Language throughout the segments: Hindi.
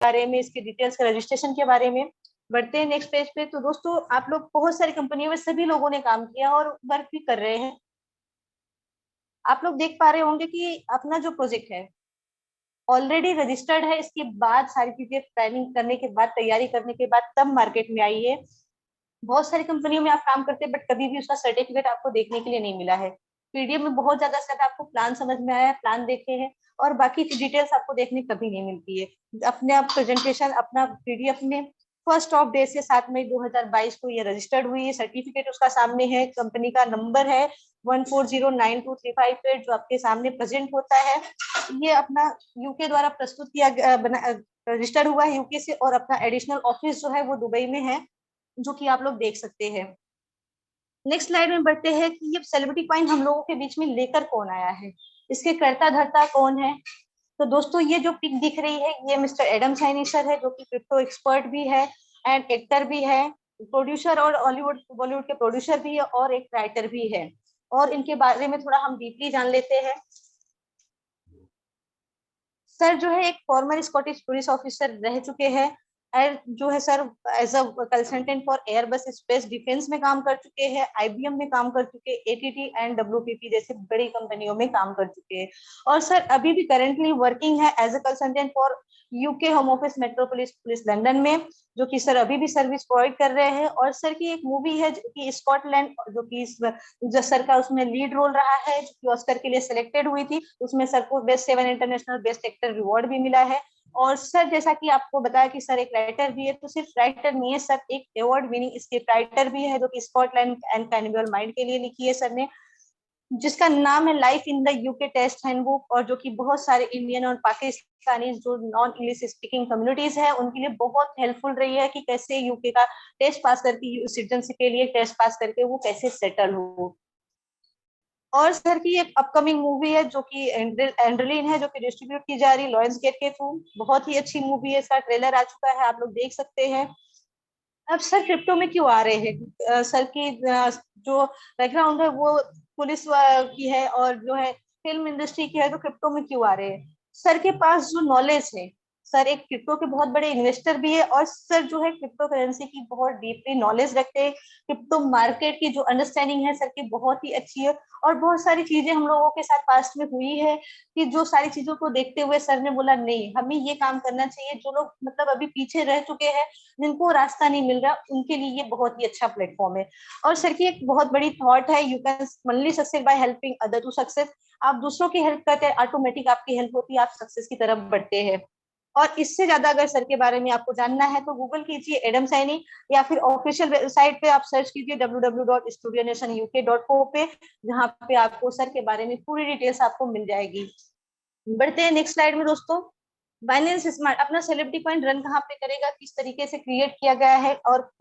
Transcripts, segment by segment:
बारे में, इसके डिटेल्स के रजिस्ट्रेशन के बारे में। बढ़ते हैं नेक्स्ट पेज पे। तो दोस्तों आप लोग बहुत सारी कंपनियों में सभी लोगों ने काम किया और वर्क भी कर रहे हैं। आप लोग देख पा रहे होंगे कि अपना जो प्रोजेक्ट है ऑलरेडी रजिस्टर्ड है, इसके बाद सारी चीजें प्लानिंग करने के बाद, तैयारी करने के बाद तब मार्केट में आई है। बहुत सारी कंपनियों में आप काम करते हैं बट कभी भी उसका सर्टिफिकेट आपको देखने के लिए नहीं मिला है। पीडीएफ में बहुत ज्यादा सिर्फ आपको प्लान समझ में आया है, प्लान देखे हैं, और बाकी डिटेल्स आपको देखने कभी नहीं मिलती है। अपने आप प्रेजेंटेशन अपना पीडीएफ में 1 डे से 7 मई 2022 को ये रजिस्टर्ड हुई है। सर्टिफिकेट उसका सामने है, कंपनी का नंबर है 1409235 जो आपके सामने प्रेजेंट होता है। ये अपना यूके द्वारा प्रस्तुत किया रजिस्टर्ड हुआ है यूके से, और अपना एडिशनल ऑफिस जो है वो दुबई में है, जो कि आप लोग देख सकते हैं। नेक्स्ट स्लाइड में बढ़ते हैं कि ये सेलिब्रिटी कॉइन हम लोगों के बीच में लेकर कौन आया है, इसके कर्ता धर्ता कौन है। तो दोस्तों ये जो पिक दिख रही है ये मिस्टर एडम साइनी सर है, जो कि क्रिप्टो एक्सपर्ट भी है एंड एक्टर भी है, प्रोड्यूसर और हॉलीवुड बॉलीवुड के प्रोड्यूसर भी है और एक राइटर भी है। और इनके बारे में थोड़ा हम डीपली जान लेते हैं। सर जो है एक फॉर्मर स्कॉटिश पुलिस ऑफिसर रह चुके हैं, और जो है sir as a consultant for Airbus space defence में काम कर चुके हैं, आईबीएम में काम कर चुके हैं, एटीटी एंड डब्ल्यूपीपी जैसे बड़ी कंपनियों में काम कर चुके हैं। और सर अभी भी करेंटली वर्किंग है as a consultant for UK Home Office metropolis police London में, जो कि सर अभी भी सर्विस प्रोवाइड कर रहे हैं। और सर की एक मूवी है जो कि स्कॉटलैंड, जो कि जो सर का उसमें लीड रोल रहा है, जो कि ऑस्कर के लिए सिलेक्टेड हुई थी, उसमें सर को best 7 international best actor reward भी मिला है। और सर जैसा कि आपको बताया कि सर एक राइटर भी है, तो सिर्फ राइटर नहीं है सर, एक अवार्ड विनिंग स्क्रिप्ट राइटर भी है, जो कि स्कॉटलैंड एंड कैनिबल माइंड के लिए लिखी है सर ने, जिसका नाम है life in the UK test handbook, और जो कि बहुत सारे इंडियन और पाकिस्तानी जो नॉन इंग्लिश स्पीकिंग कम्युनिटीज है उनके लिए बहुत हेल्पफुल रही है कि कैसे यूके का टेस्ट पास करके सिटीजनशिप के लिए टेस्ट पास करके वो कैसे सेटल हो। और सर की एक अपकमिंग मूवी है जो कि एंड्रलिन है, जो कि डिस्ट्रीब्यूट की जा रही है लॉयंस गेट के थ्रू। बहुत ही अच्छी मूवी है, इसका ट्रेलर आ चुका है, आप लोग देख सकते हैं। अब सर क्रिप्टो में क्यों आ रहे हैं, सर की जो बैकग्राउंड है वो पुलिस की है और जो है फिल्म इंडस्ट्री की है, तो क्रिप्टो में क्यों आ रहे हैं। सर के पास जो नॉलेज है, सर एक क्रिप्टो के बहुत बड़े इन्वेस्टर भी है, और सर जो है क्रिप्टो करेंसी की बहुत डीपली नॉलेज रखते हैं। क्रिप्टो मार्केट की जो अंडरस्टैंडिंग है सर की बहुत ही अच्छी है, और बहुत सारी चीजें हम लोगों के साथ पास्ट में हुई है कि जो सारी चीजों को देखते हुए सर ने बोला नहीं हमें ये काम करना चाहिए। जो लोग मतलब अभी पीछे रह चुके हैं, जिनको रास्ता नहीं मिल रहा, उनके लिए ये बहुत ही अच्छा प्लेटफॉर्म है। और सर की एक बहुत बड़ी थॉट है, you can only success by helping other to success. आप दूसरों की हेल्प करते हैं, ऑटोमेटिक आपकी हेल्प होती है, आप सक्सेस की तरफ बढ़ते हैं। और इससे ज्यादा अगर सर के बारे में आपको जानना है तो गूगल कीजिए एडम सैनी, या फिर ऑफिशियल वेबसाइट पे आप सर्च कीजिए www.studionationuk.co पे, जहाँ पे आपको सर के बारे में पूरी डिटेल्स आपको मिल जाएगी। बढ़ते हैं नेक्स्ट स्लाइड में दोस्तों। बाइनेंस स्मार्ट अपना सेलिब्रिटी कॉइन रन कहाँ पे करेगा, किस तरीके से क्रिएट किया गया है और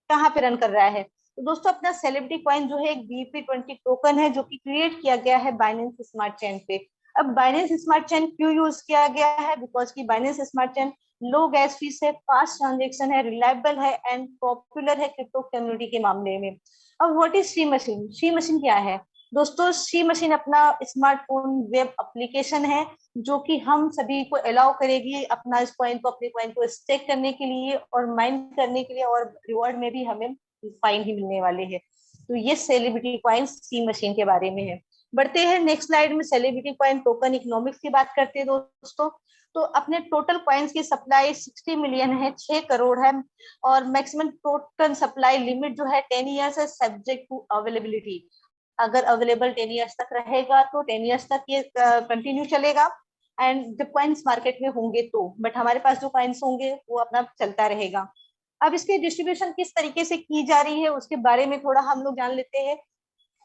कहाँ पे रन कर रहा है। तो दोस्तों अपना सेलिब्रिटी कॉइन जो है एक BEP20 टोकन है, जो कि क्रिएट किया गया है बाइनेंस स्मार्ट चेन पे। अब बाइनेंस स्मार्ट चेन क्यों यूज किया गया है, बिकॉज की बाइनेंस स्मार्ट चेन लो गैस फीस है, फास्ट ट्रांजेक्शन है, रिलायबल है एंड पॉपुलर है क्रिप्टो कम्युनिटी के मामले में। अब what is she machine, she machine क्या है दोस्तों। शी मशीन अपना स्मार्टफोन वेब एप्लीकेशन है, जो कि हम सभी को अलाउ करेगी अपना इस कॉइन को, अपने कॉइन को स्टेक करने के लिए और माइन करने के लिए, और रिवॉर्ड में भी हमें फाइन ही मिलने वाले हैं। तो ये सेलिब्रिटी कॉइन सी मशीन के बारे में है। बढ़ते हैं नेक्स्ट स्लाइड में, सेलिब्रिटी कॉइन टोकन इकोनॉमिक्स की बात करते हैं दोस्तों। तो अपने टोटल कॉइन्स की सप्लाई 60 मिलियन है, 6 करोड़ है, और मैक्सिमम टोटल सप्लाई लिमिट जो है 10 ईयर्स है, सब्जेक्ट टू अवेलेबिलिटी। अगर अवेलेबल 10 ईयर्स तक रहेगा तो 10 ईयर्स तक ये कंटिन्यू चलेगा, एंड जब कॉइन्स मार्केट में होंगे तो, बट हमारे पास जो कॉइन्स होंगे वो अपना चलता रहेगा। अब इसकी डिस्ट्रीब्यूशन किस तरीके से की जा रही है उसके बारे में थोड़ा हम लोग जान लेते हैं।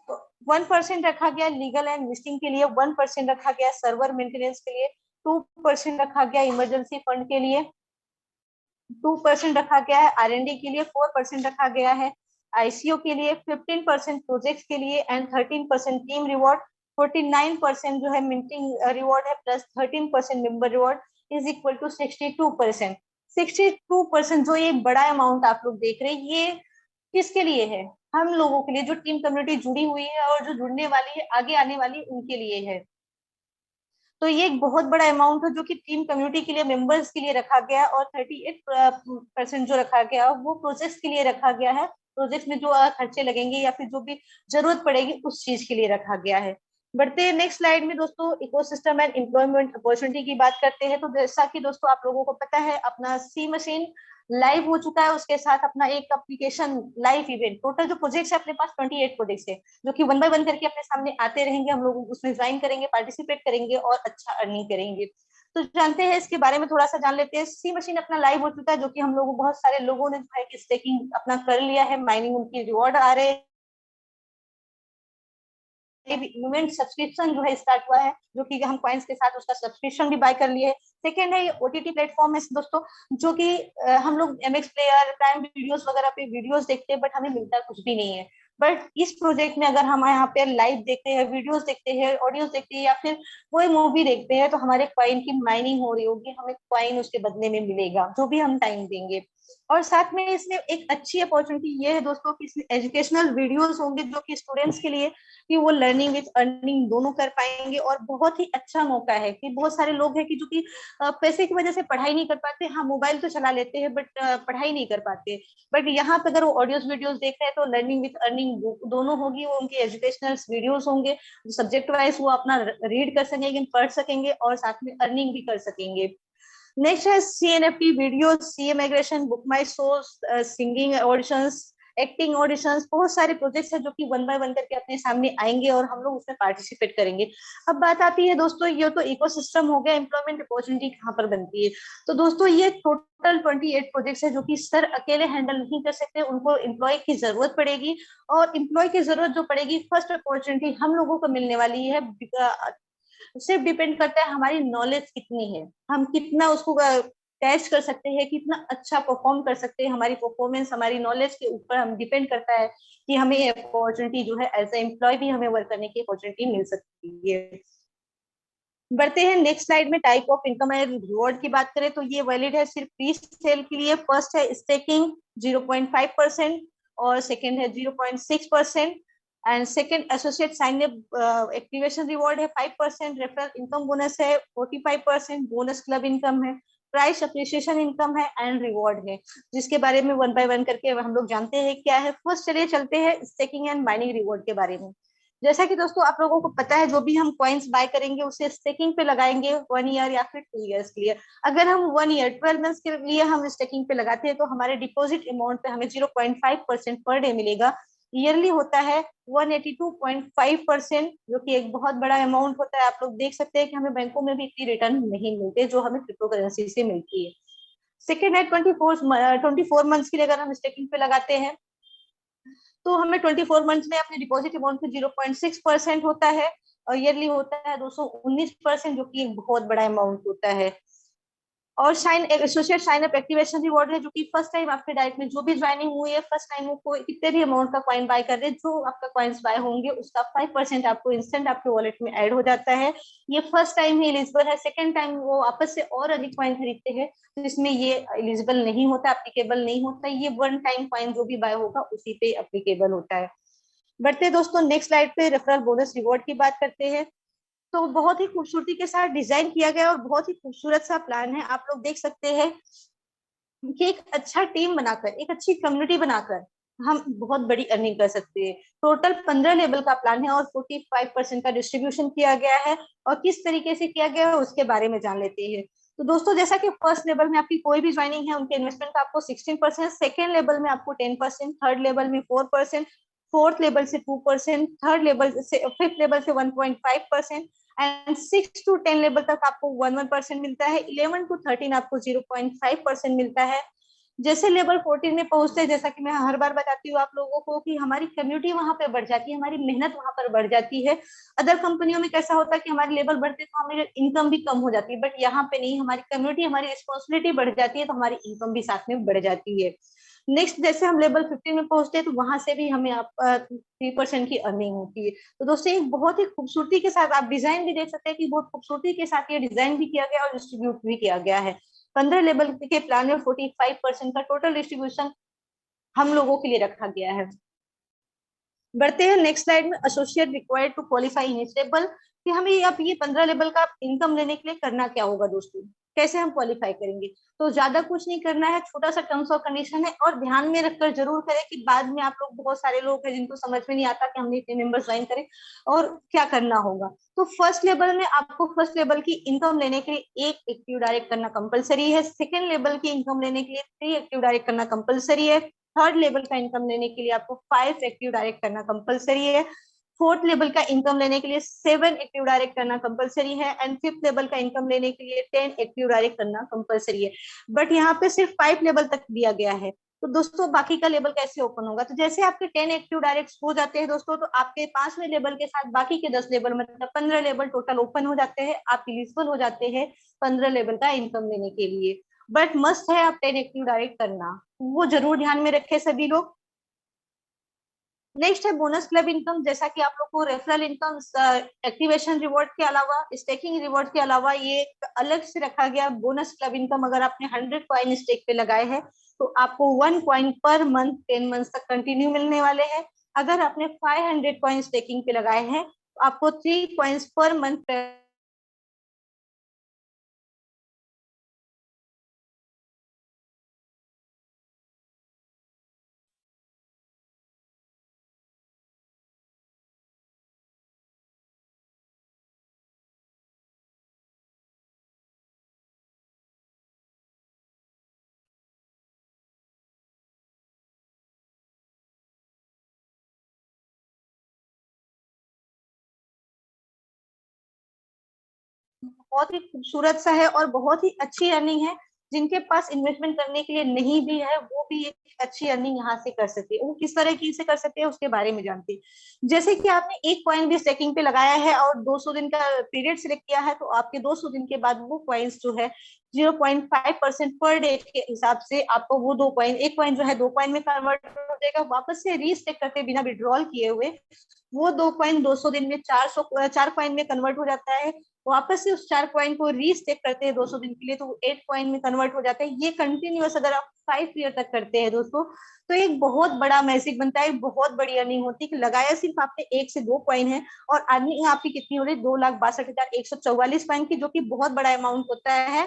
तो 1% रखा गया लीगल एंड लिस्टिंग के लिए, 1% रखा गया सर्वर मेंटेनेंस के लिए, 2% रखा गया इमरजेंसी फंड के लिए, 2% रखा गया है R&D के लिए, 4% रखा गया है ICO के लिए, 15% प्रोजेक्ट के लिए एंड 13% टीम रिवॉर्ड, 49% जो है मिंटिंग रिवॉर्ड है, plus 13% member reward is equal to 62%। 62% जो ये बड़ा अमाउंट आप लोग देख रहे हैं, ये किसके लिए है, हम लोगों के लिए, जो टीम कम्युनिटी जुड़ी हुई है और जो जुड़ने वाली है आगे आने वाली उनके लिए है। तो ये एक बहुत बड़ा अमाउंट है जो कि टीम कम्युनिटी के लिए, मेंबर्स के लिए रखा गया है, और 38% जो रखा गया वो प्रोजेक्ट्स के लिए रखा गया है। प्रोजेक्ट्स में जो खर्चे लगेंगे या फिर जो भी जरूरत पड़ेगी उस चीज के लिए रखा गया है। बढ़ते हैं नेक्स्ट स्लाइड में दोस्तों, इकोसिस्टम एंड एम्प्लॉयमेंट अपॉर्चुनिटी की बात करते हैं। तो जैसा कि दोस्तों आप लोगों को पता है, अपना सी मशीन लाइव हो चुका है, उसके साथ अपना एक एप्लीकेशन लाइव इवेंट, टोटल जो प्रोजेक्ट्स है अपने पास 28 प्रोजेक्ट्स है, जो कि वन बाय वन करके अपने सामने आते रहेंगे। हम लोग उसमें ज्वाइन करेंगे, पार्टिसिपेट करेंगे और अच्छा अर्निंग करेंगे। तो जानते हैं इसके बारे में, थोड़ा सा जान लेते हैं। सी मशीन अपना लाइव हो चुका है, जो कि हम लोग बहुत सारे लोगों ने जो है स्टेकिंग अपना कर लिया है, माइनिंग उनकी रिवॉर्ड आ रहे हैं। मूवमेंट सब्सक्रिप्शन जो है स्टार्ट हुआ है, जो कि हम कॉइन्स के साथ उसका सब्सक्रिप्शन भी बाय कर लिए है। सेकेंड है ये ओटीटी प्लेटफॉर्म है दोस्तों, जो कि हम लोग एमएक्स प्लेयर, प्राइम वीडियोस वगैरह पे वीडियोस देखते हैं, बट हमें मिलता कुछ भी नहीं है। बट इस प्रोजेक्ट में अगर हम यहाँ पे लाइव देखते हैं, वीडियोस देखते हैं, ऑडियोस देखते हैं, या फिर कोई मूवी देखते हैं, तो हमारे कॉइन की माइनिंग हो रही होगी, हमें कॉइन उसके बदले में मिलेगा जो भी हम टाइम देंगे। और साथ में इसमें एक अच्छी अपॉर्चुनिटी ये है दोस्तों कि इसमें एजुकेशनल वीडियोस होंगे, जो कि स्टूडेंट्स के लिए कि वो लर्निंग विद अर्निंग दोनों कर पाएंगे। और बहुत ही अच्छा मौका है कि बहुत सारे लोग हैं कि जो कि पैसे की वजह से पढ़ाई नहीं कर पाते, हाँ मोबाइल तो चला लेते हैं बट पढ़ाई नहीं कर पाते। बट यहाँ पे अगर वो ऑडियोस वीडियोस देख रहे हैं तो लर्निंग विद अर्निंग दोनों होगी। वो उनके एजुकेशनल वीडियोस होंगे, सब्जेक्ट वाइज वो अपना रीड कर सकेंगे, पढ़ सकेंगे और साथ में अर्निंग भी कर सकेंगे। नेक्स्ट है CNFT video, CA migration, book my source, singing auditions, acting auditions, बहुत सारे प्रोजेक्ट्स हैं जो कि वन बाय वन करके अपने सामने आएंगे और हम लोग उसमें पार्टिसिपेट करेंगे। अब बात आती है दोस्तों, ये तो इकोसिस्टम हो गया, एम्प्लॉयमेंट अपॉर्चुनिटी कहाँ पर बनती है। तो दोस्तों ये टोटल 28 प्रोजेक्ट्स है जो कि सर अकेले हैंडल नहीं कर सकते, उनको एम्प्लॉय की जरूरत पड़ेगी। और एम्प्लॉय की जरूरत जो पड़ेगी, फर्स्ट अपॉर्चुनिटी हम लोगों को मिलने वाली है, सिर्फ डिपेंड करता है हमारी नॉलेज कितनी है, हम कितना उसको टेस्ट कर सकते हैं, कितना अच्छा परफॉर्म कर सकते हैं। हमारी परफॉर्मेंस हमारी नॉलेज के ऊपर हम डिपेंड करता है कि हमें ये अपॉर्चुनिटी जो है एज ए एम्प्लॉय भी हमें वर्क करने की अपॉर्चुनिटी मिल सकती है। बढ़ते हैं नेक्स्ट स्लाइड में, type of income and reward की बात करें तो ये वैलिड है सिर्फ प्री सेल के लिए। फर्स्ट है स्टेकिंग 0.5%, और सेकंड है 0.6%, and second associate sign up activation reward है 5%, रेफरल इनकम बोनस है 45%, बोनस क्लब इनकम है, प्राइस अप्रिसिएशन इनकम है, एंड रिवॉर्ड है, जिसके बारे में वन बाय वन करके हम लोग जानते हैं क्या है। फर्स्ट चलिए चलते हैं स्टेकिंग एंड माइनिंग रिवॉर्ड के बारे में। जैसा कि दोस्तों आप लोगों को पता है, जो भी हम कॉइन्स बाय करेंगे उसे स्टेकिंग पे लगाएंगे 1 ईयर या फिर 2 ईयर्स के लिए। अगर हम 1 ईयर 12 मंथ्स के लिए हम स्टेकिंग पे लगाते हैं तो हमारे डिपॉजिट अमाउंट पे हमें 0.5% पर डे मिलेगा। ईयरली होता है 182.5%, जो कि एक बहुत बड़ा अमाउंट होता है। आप लोग देख सकते हैं कि हमें बैंकों में भी इतनी रिटर्न नहीं मिलते जो हमें क्रिप्टो करेंसी से मिलती है। सेकेंड है 24 मंथ्स के लिए अगर हम स्टेकिंग पे लगाते हैं तो हमें 24 मंथ्स में अपने डिपॉजिट अमाउंट पे 0.6% होता है, और ईयरली होता है 219%, जो कि एक बहुत बड़ा अमाउंट होता है। और sign associate sign up activation reward है, जो कि फर्स्ट टाइम आपके डाइट में जो भी ज्वाइनिंग हुई है, फर्स्ट टाइम वो कितने भी अमाउंट का कॉइन बाय कर रहे हैं, जो आपका कॉइन्स बाय होंगे उसका 5% आपको इंस्टेंट आपके वॉलेट में ऐड हो जाता है। ये फर्स्ट टाइम ही एलिजिबल है, सेकंड टाइम वो आपस से और अधिक कॉइन खरीदते हैं तो इसमें ये एलिजिबल नहीं होता, एप्लीकेबल नहीं होता। ये वन टाइम कॉइन जो भी बाय होगा उसी पे एप्लीकेबल होता है। बढ़ते दोस्तों नेक्स्ट स्लाइड पे रेफरल बोनस रिवॉर्ड की बात करते हैं। तो बहुत ही खूबसूरती के साथ डिजाइन किया गया और बहुत ही खूबसूरत सा प्लान है। आप लोग देख सकते हैं कि एक अच्छा टीम बनाकर, एक अच्छी कम्युनिटी बनाकर हम बहुत बड़ी अर्निंग कर सकते हैं। टोटल 15 लेवल का प्लान है और 45% का डिस्ट्रीब्यूशन किया गया है। और किस तरीके से किया गया है उसके बारे में जान लेते हैं। तो दोस्तों जैसा कि फर्स्ट लेवल में आपकी कोई भी ज्वाइनिंग है उनके इन्वेस्टमेंट का आपको 16%, सेकेंड लेवल में आपको 10%, थर्ड लेवल में 4%, फोर्थ लेवल से 2%, थर्ड लेवल से फिफ्थ लेवल से 1.5%, एंड 6 to 10 लेवल तक आपको 1% मिलता है। 11 to 13 आपको 0.5% मिलता है। जैसे लेवल 14 में पहुंचते हैं, जैसा कि मैं हर बार बताती हूँ आप लोगों को कि हमारी कम्युनिटी वहां पे बढ़ जाती है, हमारी मेहनत वहां पर बढ़ जाती है। अदर कंपनियों में कैसा होता है कि हमारे लेवल बढ़ते तो हमारी इनकम भी कम हो जाती है, बट यहाँ पे नहीं, हमारी कम्युनिटी हमारी रिस्पॉन्सिबिलिटी बढ़ जाती है तो हमारी इनकम भी साथ में बढ़ जाती है। नेक्स्ट जैसे हम लेवल 15 में पहुंचते हैं तो वहां से भी हमें आप 3% की अर्निंग होती है। तो दोस्तों एक बहुत ही खूबसूरती के साथ आप डिजाइन भी देख सकते हैं कि बहुत खूबसूरती के साथ ये डिजाइन भी किया गया और डिस्ट्रीब्यूट भी किया गया है। 15 लेवल के प्लान में 45% का टोटल डिस्ट्रीब्यूशन हम लोगों के लिए रखा गया है। बढ़ते हैं नेक्स्ट स्लाइड में, एसोसिएट रिक्वायर्ड टू क्वालिफाई इनिशिएबल कि हमें अब ये 15 लेवल का इनकम लेने के लिए करना क्या होगा दोस्तों, कैसे हम क्वालिफाई करेंगे। तो ज्यादा कुछ नहीं करना है, छोटा सा टर्म्स और कंडीशन है, और ध्यान में रखकर जरूर करें कि बाद में आप लोग, बहुत सारे लोग हैं जिनको समझ में नहीं आता कि हमने इतने मेंबर ज्वाइन करें और क्या करना होगा। तो फर्स्ट लेवल में आपको फर्स्ट लेवल की इनकम लेने के लिए एक एक्टिव डायरेक्ट करना कंपलसरी है, सेकेंड लेवल की इनकम लेने के लिए 3 एक्टिव डायरेक्ट करना कंपलसरी है, थर्ड लेवल का इनकम लेने के लिए आपको 5 एक्टिव डायरेक्ट करना कंपलसरी है, फोर्थ लेवल का इनकम लेने के लिए 7 एक्टिव डायरेक्ट करना कंपलसरी है, एंड फिफ्थ लेवल का इनकम लेने के लिए 10 एक्टिव डायरेक्ट करना कंपलसरी है। बट यहाँ पे सिर्फ 5 लेवल तक दिया गया है। तो दोस्तों बाकी का लेवल कैसे ओपन होगा, तो जैसे आपके 10 एक्टिव डायरेक्ट हो जाते हैं दोस्तों, तो आपके 5वें लेवल के साथ बाकी के 10 लेवल, मतलब 15 लेवल टोटल ओपन हो जाते हैं, आप एलिजिबल हो जाते हैं 15 लेवल का इनकम लेने के लिए। बट मस्ट है आप 10 एक्टिव डायरेक्ट करना, वो जरूर ध्यान में रखे सभी लोग। नेक्स्ट है बोनस क्लब इनकम। जैसा कि आप लोग को रेफरल इनकम, एक्टिवेशन रिवॉर्ड के अलावा, स्टेकिंग रिवॉर्ड के अलावा, ये एक अलग से रखा गया बोनस क्लब इनकम। अगर आपने 100 कॉइन स्टेक पे लगाए हैं तो आपको 1 कॉइन पर मंथ 10 मंथ तक कंटिन्यू मिलने वाले हैं। अगर आपने 500 कॉइन स्टेकिंग पे लगाए हैं तो आपको 3 कॉइन्स पर मंथ। बहुत ही खूबसूरत सा है और बहुत ही अच्छी अर्निंग है। जिनके पास इन्वेस्टमेंट करने के लिए नहीं भी है वो भी एक अच्छी अर्निंग यहाँ से कर सकते हैं। वो किस तरह की से कर सकते हैं उसके बारे में जानते हैं। जैसे कि आपने एक कॉइन भी स्टेकिंग पे लगाया है और 200 दिन का पीरियड सिलेक्ट किया है, तो आपके 200 दिन के बाद वो कॉइन्स जो है 0.5% पर डे के हिसाब से आपको वो दो कॉइन, एक कॉइन जो है 2 कॉइन में कन्वर्ट हो जाएगा, वापस से रीस्टेक करके बिना विड्रॉल किए हुए वो 2 कॉइन 200 दिन में 4 कॉइन में कन्वर्ट हो जाता है। वापस से उस 4 कॉइन को रीस्टेक करते हैं 200 दिन के लिए, तो 8 कॉइन में कन्वर्ट हो जाता है। ये कंटिन्यूअस अगर आप 5 ईयर तक करते हैं दोस्तों, तो एक बहुत बड़ा मैजिक बनता है, बहुत बड़ी अर्निंग होती है। कि लगाया सिर्फ आपने 1 से 2 कॉइन है और अर्निंग आपकी कितनी हो रही है, 2,62,144 कॉइन की, जो कि बहुत बड़ा अमाउंट होता है।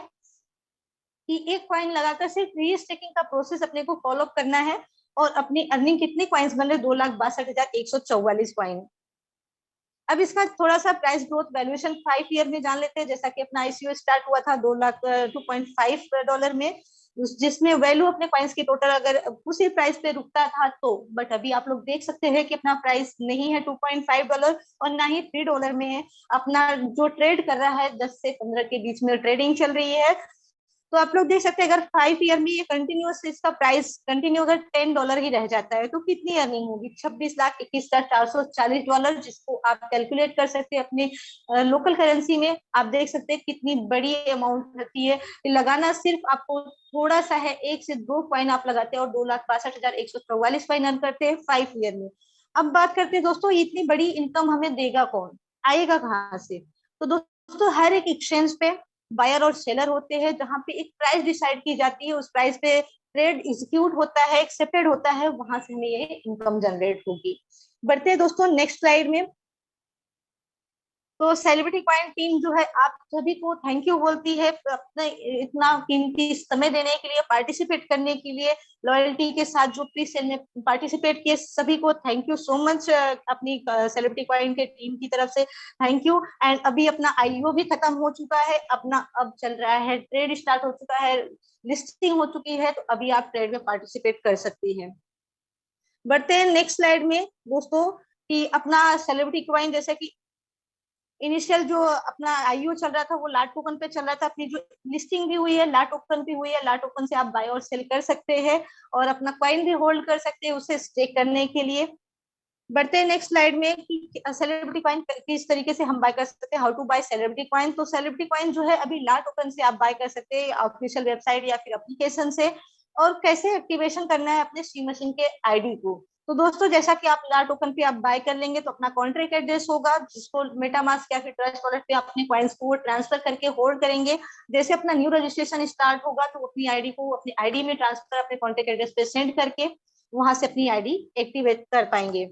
कि एक कॉइन लगाकर सिर्फ रीस्टेकिंग का प्रोसेस अपने को फॉलो करना है और अपनी अर्निंग कितने कॉइन्स बन रहे, 2,62,144 कॉइन। अब इसका थोड़ा सा प्राइस ग्रोथ वैल्यूएशन 5 ईयर में जान लेते हैं। जैसा कि अपना आईसीओ स्टार्ट हुआ था 2,02.5 डॉलर में, जिसमें वैल्यू अपने कॉइन्स की टोटल अगर उसी प्राइस पे रुकता था तो, बट अभी आप लोग देख सकते हैं कि अपना प्राइस नहीं है 2.5 डॉलर और ना ही 3 डॉलर में है। अपना जो ट्रेड कर रहा है 10 से 15 के बीच में ट्रेडिंग चल रही है। तो आप लोग देख सकते हैं अगर 5 ईयर में ये कंटिन्यूस इसका प्राइस कंटिन्यू अगर 10 डॉलर ही रह जाता है तो कितनी अर्निंग होगी, 26,21,440 डॉलर, जिसको आप कैलकुलेट कर सकते हैं अपने लोकल करेंसी में। आप देख सकते हैं कितनी बड़ी अमाउंट रहती है। लगाना सिर्फ आपको थोड़ा सा है, 1 से 2 कॉइन आप लगाते हैं और 2,62,144 कॉइन अर्न करते हैं 5 ईयर में। अब बात करते हैं दोस्तों इतनी बड़ी इनकम हमें देगा कौन, आएगा कहाँ से। तो दोस्तों हर एक एक्सचेंज पे बायर और सेलर होते हैं, जहां पे एक प्राइस डिसाइड की जाती है, उस प्राइस पे ट्रेड एग्जीक्यूट होता है, एक्सेप्टेड होता है, वहां से हमें ये इनकम जनरेट होगी। बढ़ते हैं दोस्तों नेक्स्ट स्लाइड में। तो सेलिब्रिटी क्वाइन टीम जो है आप सभी को थैंक यू बोलती है अपने इतना कीमती समय देने के लिए, पार्टिसिपेट करने के लिए, लॉयल्टी के साथ जो प्री सेल में पार्टिसिपेट किए सभी को थैंक यू सो मच। अपनी सेलिब्रिटी क्वाइन के टीम की तरफ से थैंक यू। एंड अभी अपना आईओ भी खत्म हो चुका है, अपना अब चल रहा है ट्रेड स्टार्ट हो चुका है, लिस्टिंग हो चुकी है, तो अभी आप ट्रेड में पार्टिसिपेट कर सकती हैं। बढ़ते हैं नेक्स्ट स्लाइड में दोस्तों। कि अपना सेलिब्रिटी क्वाइन जैसे कि इनिशियल जो अपना आईओ चल रहा था वो ला टोकन पे चल रहा था, अपनी जो लिस्टिंग भी हुई है ला टोकन भी हुई है, ला टोकन से आप बाय और सेल कर सकते हैं और अपना कॉइन भी होल्ड कर सकते हैं उसे स्टेक करने के लिए। बढ़ते हैं नेक्स्ट स्लाइड में कि सेलिब्रिटी कॉइन किस तरीके से हम बाय कर सकते हैं, how to buy celebrity coin. तो सेलिब्रिटी कॉइन जो है अभी ला टोकन से आप बाय कर सकते हैं ऑफिशियल वेबसाइट या फिर एप्लीकेशन से। और कैसे एक्टिवेशन करना है अपने सी मशीन के आईडी को, तो दोस्तों जैसा कि आप ला टोकन पे आप बाय कर लेंगे तो अपना कॉन्ट्रैक्ट एड्रेस होगा जिसको मेटामास्क या फिर ट्रस्ट वॉलेट पे अपने कॉइन्स को ट्रांसफर करके होल्ड करेंगे। जैसे अपना न्यू रजिस्ट्रेशन स्टार्ट होगा तो अपनी आईडी को अपनी आईडी में ट्रांसफर अपने कॉन्ट्रैक्ट एड्रेस पे सेंड करके वहां से अपनी आईडी एक्टिवेट कर पाएंगे।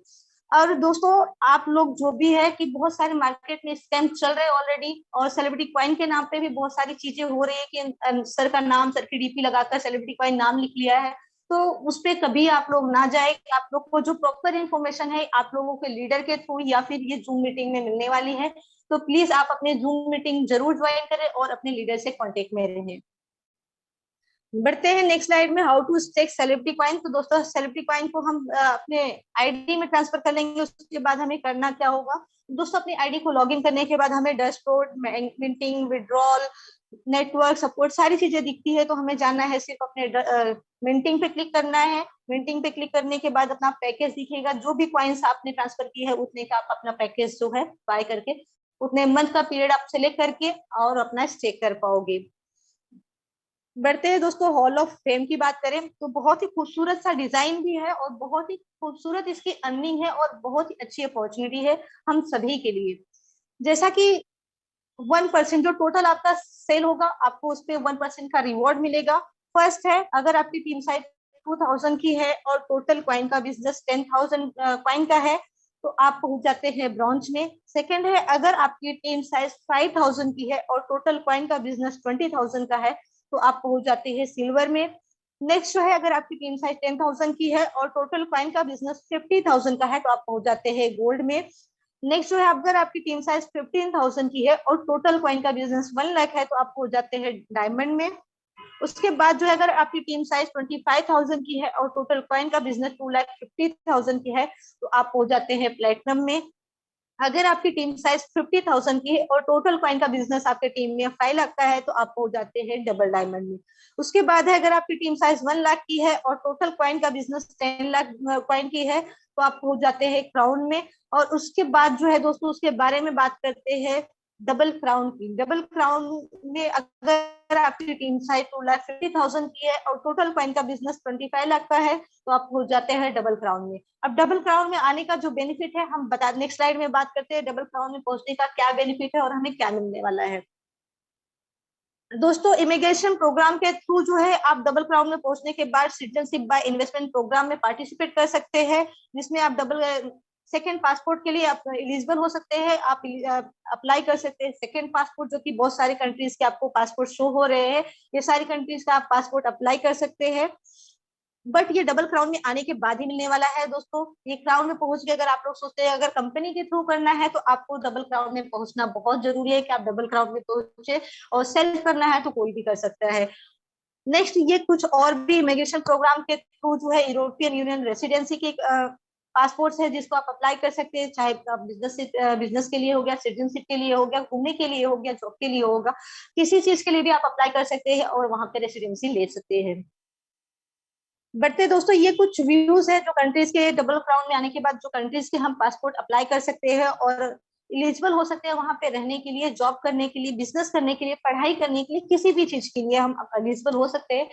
और दोस्तों आप लोग जो भी है कि बहुत सारे मार्केट में स्कैम चल रहे हैं ऑलरेडी, और सेलिब्रिटी कॉइन के नाम पे भी बहुत सारी चीजें हो रही है कि सर का नाम, सर की डीपी लगाकर सेलिब्रिटी कॉइन नाम लिख लिया है। तो उस पे कभी आप लोग ना जाए। आप लोग को जो प्रॉपर इन्फॉर्मेशन है आप लोगों के लीडर के थ्रू या फिर ये जूम मीटिंग में मिलने वाली है, तो प्लीज आप अपने जूम मीटिंग जरूर ज्वाइन करें और अपने लीडर से कांटेक्ट में रहें। बढ़ते हैं नेक्स्ट स्लाइड में, how to stake celebrity coin. तो दोस्तों सेलिब्रिटी कॉइन को हम अपने आईडी में ट्रांसफर कर लेंगे। उसके बाद हमें करना क्या होगा दोस्तों, अपनी आईडी को लॉगिन करने के बाद हमें dashboard, minting, withdrawal, network support सारी चीजें दिखती है। तो हमें जाना है सिर्फ अपने मिंटिंग पे क्लिक करना है। मिंटिंग पे क्लिक करने के बाद अपना पैकेज दिखेगा, जो भी कॉइन्स आपने ट्रांसफर किए है उतने का आप अपना पैकेज जो है बाय करके उतने मंथ का पीरियड आप सिलेक्ट करके और अपना स्टेक कर पाओगे। बढ़ते हैं दोस्तों, हॉल ऑफ फेम की बात करें तो बहुत ही खूबसूरत सा डिजाइन भी है और बहुत ही खूबसूरत इसकी अर्निंग है और बहुत ही अच्छी अपॉर्चुनिटी है हम सभी के लिए। जैसा कि 1% जो टोटल आपका सेल होगा आपको उस पर 1% का रिवॉर्ड मिलेगा। फर्स्ट है, अगर आपकी टीम साइज 2000 की है और टोटल क्वाइन का बिजनेस 10,000 क्वाइन का है तो आप पहुंच जाते हैं ब्रॉन्ज में। सेकंड है, अगर आपकी टीम साइज 5000 की है और टोटल क्वाइन का बिजनेस 20,000 का है तो आप पहुंच जाते हैं सिल्वर में। नेक्स्ट जो है, अगर आपकी टीम साइज 10,000 की है और टोटल क्वाइन का बिजनेस 50,000 का है तो आप पहुंच जाते हैं गोल्ड में। नेक्स्ट जो है, अगर आपकी टीम साइज 15,000 की है और टोटल कॉइन का बिजनेस 1 लाख है तो आप हो जाते हैं डायमंड में। उसके बाद जो है, अगर आपकी टीम साइज 25,000 की है और टोटल कॉइन का बिजनेस 2,50,000 की है तो आप हो जाते हैं प्लेटिनम में। अगर आपकी टीम साइज 50,000 की है और टोटल कॉइन का बिजनेस आपके टीम में 5 लाख का है तो आप हो जाते हैं डबल डायमंड में। उसके बाद है, अगर आपकी टीम साइज 1 लाख की है और टोटल कॉइन का बिजनेस 10 लाख कॉइन की है तो आप हो जाते हैं क्राउन में। और उसके बाद जो है दोस्तों, उसके बारे में बात करते हैं डबल क्राउन की। डबल क्राउन में अगर आपकी टीम साइज 2,50,000 की है और टोटल कॉइन का बिजनेस 25 लाख का है तो आप हो जाते हैं डबल क्राउन में। अब डबल क्राउन में आने का जो बेनिफिट है हम बता, नेक्स्ट स्लाइड में बात करते हैं डबल क्राउन में पहुंचने का क्या बेनिफिट है और हमें क्या मिलने वाला है। दोस्तों इमिग्रेशन प्रोग्राम के थ्रू जो है आप डबल क्राउन में पहुंचने के बाद सिटीजनशिप बाय इन्वेस्टमेंट प्रोग्राम में पार्टिसिपेट कर सकते हैं, जिसमें आप डबल सेकेंड पासपोर्ट के लिए आप एलिजिबल हो सकते हैं। आप अप्लाई कर सकते हैं सेकेंड पासपोर्ट, जो कि बहुत सारे कंट्रीज के आपको पासपोर्ट शो हो रहे हैं, ये सारी कंट्रीज का आप पासपोर्ट अप्लाई कर सकते हैं। बट ये डबल क्राउन में आने के बाद ही मिलने वाला है दोस्तों। ये क्राउन में पहुंच के अगर आप लोग सोचते हैं अगर कंपनी के थ्रू करना है तो आपको डबल क्राउन में पहुंचना बहुत जरूरी है कि आप डबल क्राउन में पहुंचे, और सेल्फ करना है तो कोई भी कर सकता है। नेक्स्ट, ये कुछ और भी इमिग्रेशन प्रोग्राम के थ्रू जो है यूरोपियन यूनियन रेसिडेंसी के पासपोर्ट है जिसको आप अप्लाई कर सकते हैं, चाहे बिजनेस के लिए हो गया, सिटीजनशिप के लिए हो गया, घूमने के लिए हो गया, जॉब के लिए होगा, किसी चीज के लिए भी आप अप्लाई कर सकते हैं और वहां पे रेसिडेंसी ले सकते हैं। बढ़ते दोस्तों, ये कुछ व्यूज है जो कंट्रीज के डबल क्राउन में आने के बाद जो कंट्रीज के हम पासपोर्ट अप्लाई कर सकते हैं और एलिजिबल हो सकते हैं वहां पे रहने के लिए, जॉब करने के लिए, बिजनेस करने के लिए, पढ़ाई करने के लिए, किसी भी चीज के लिए हम एलिजिबल हो सकते हैं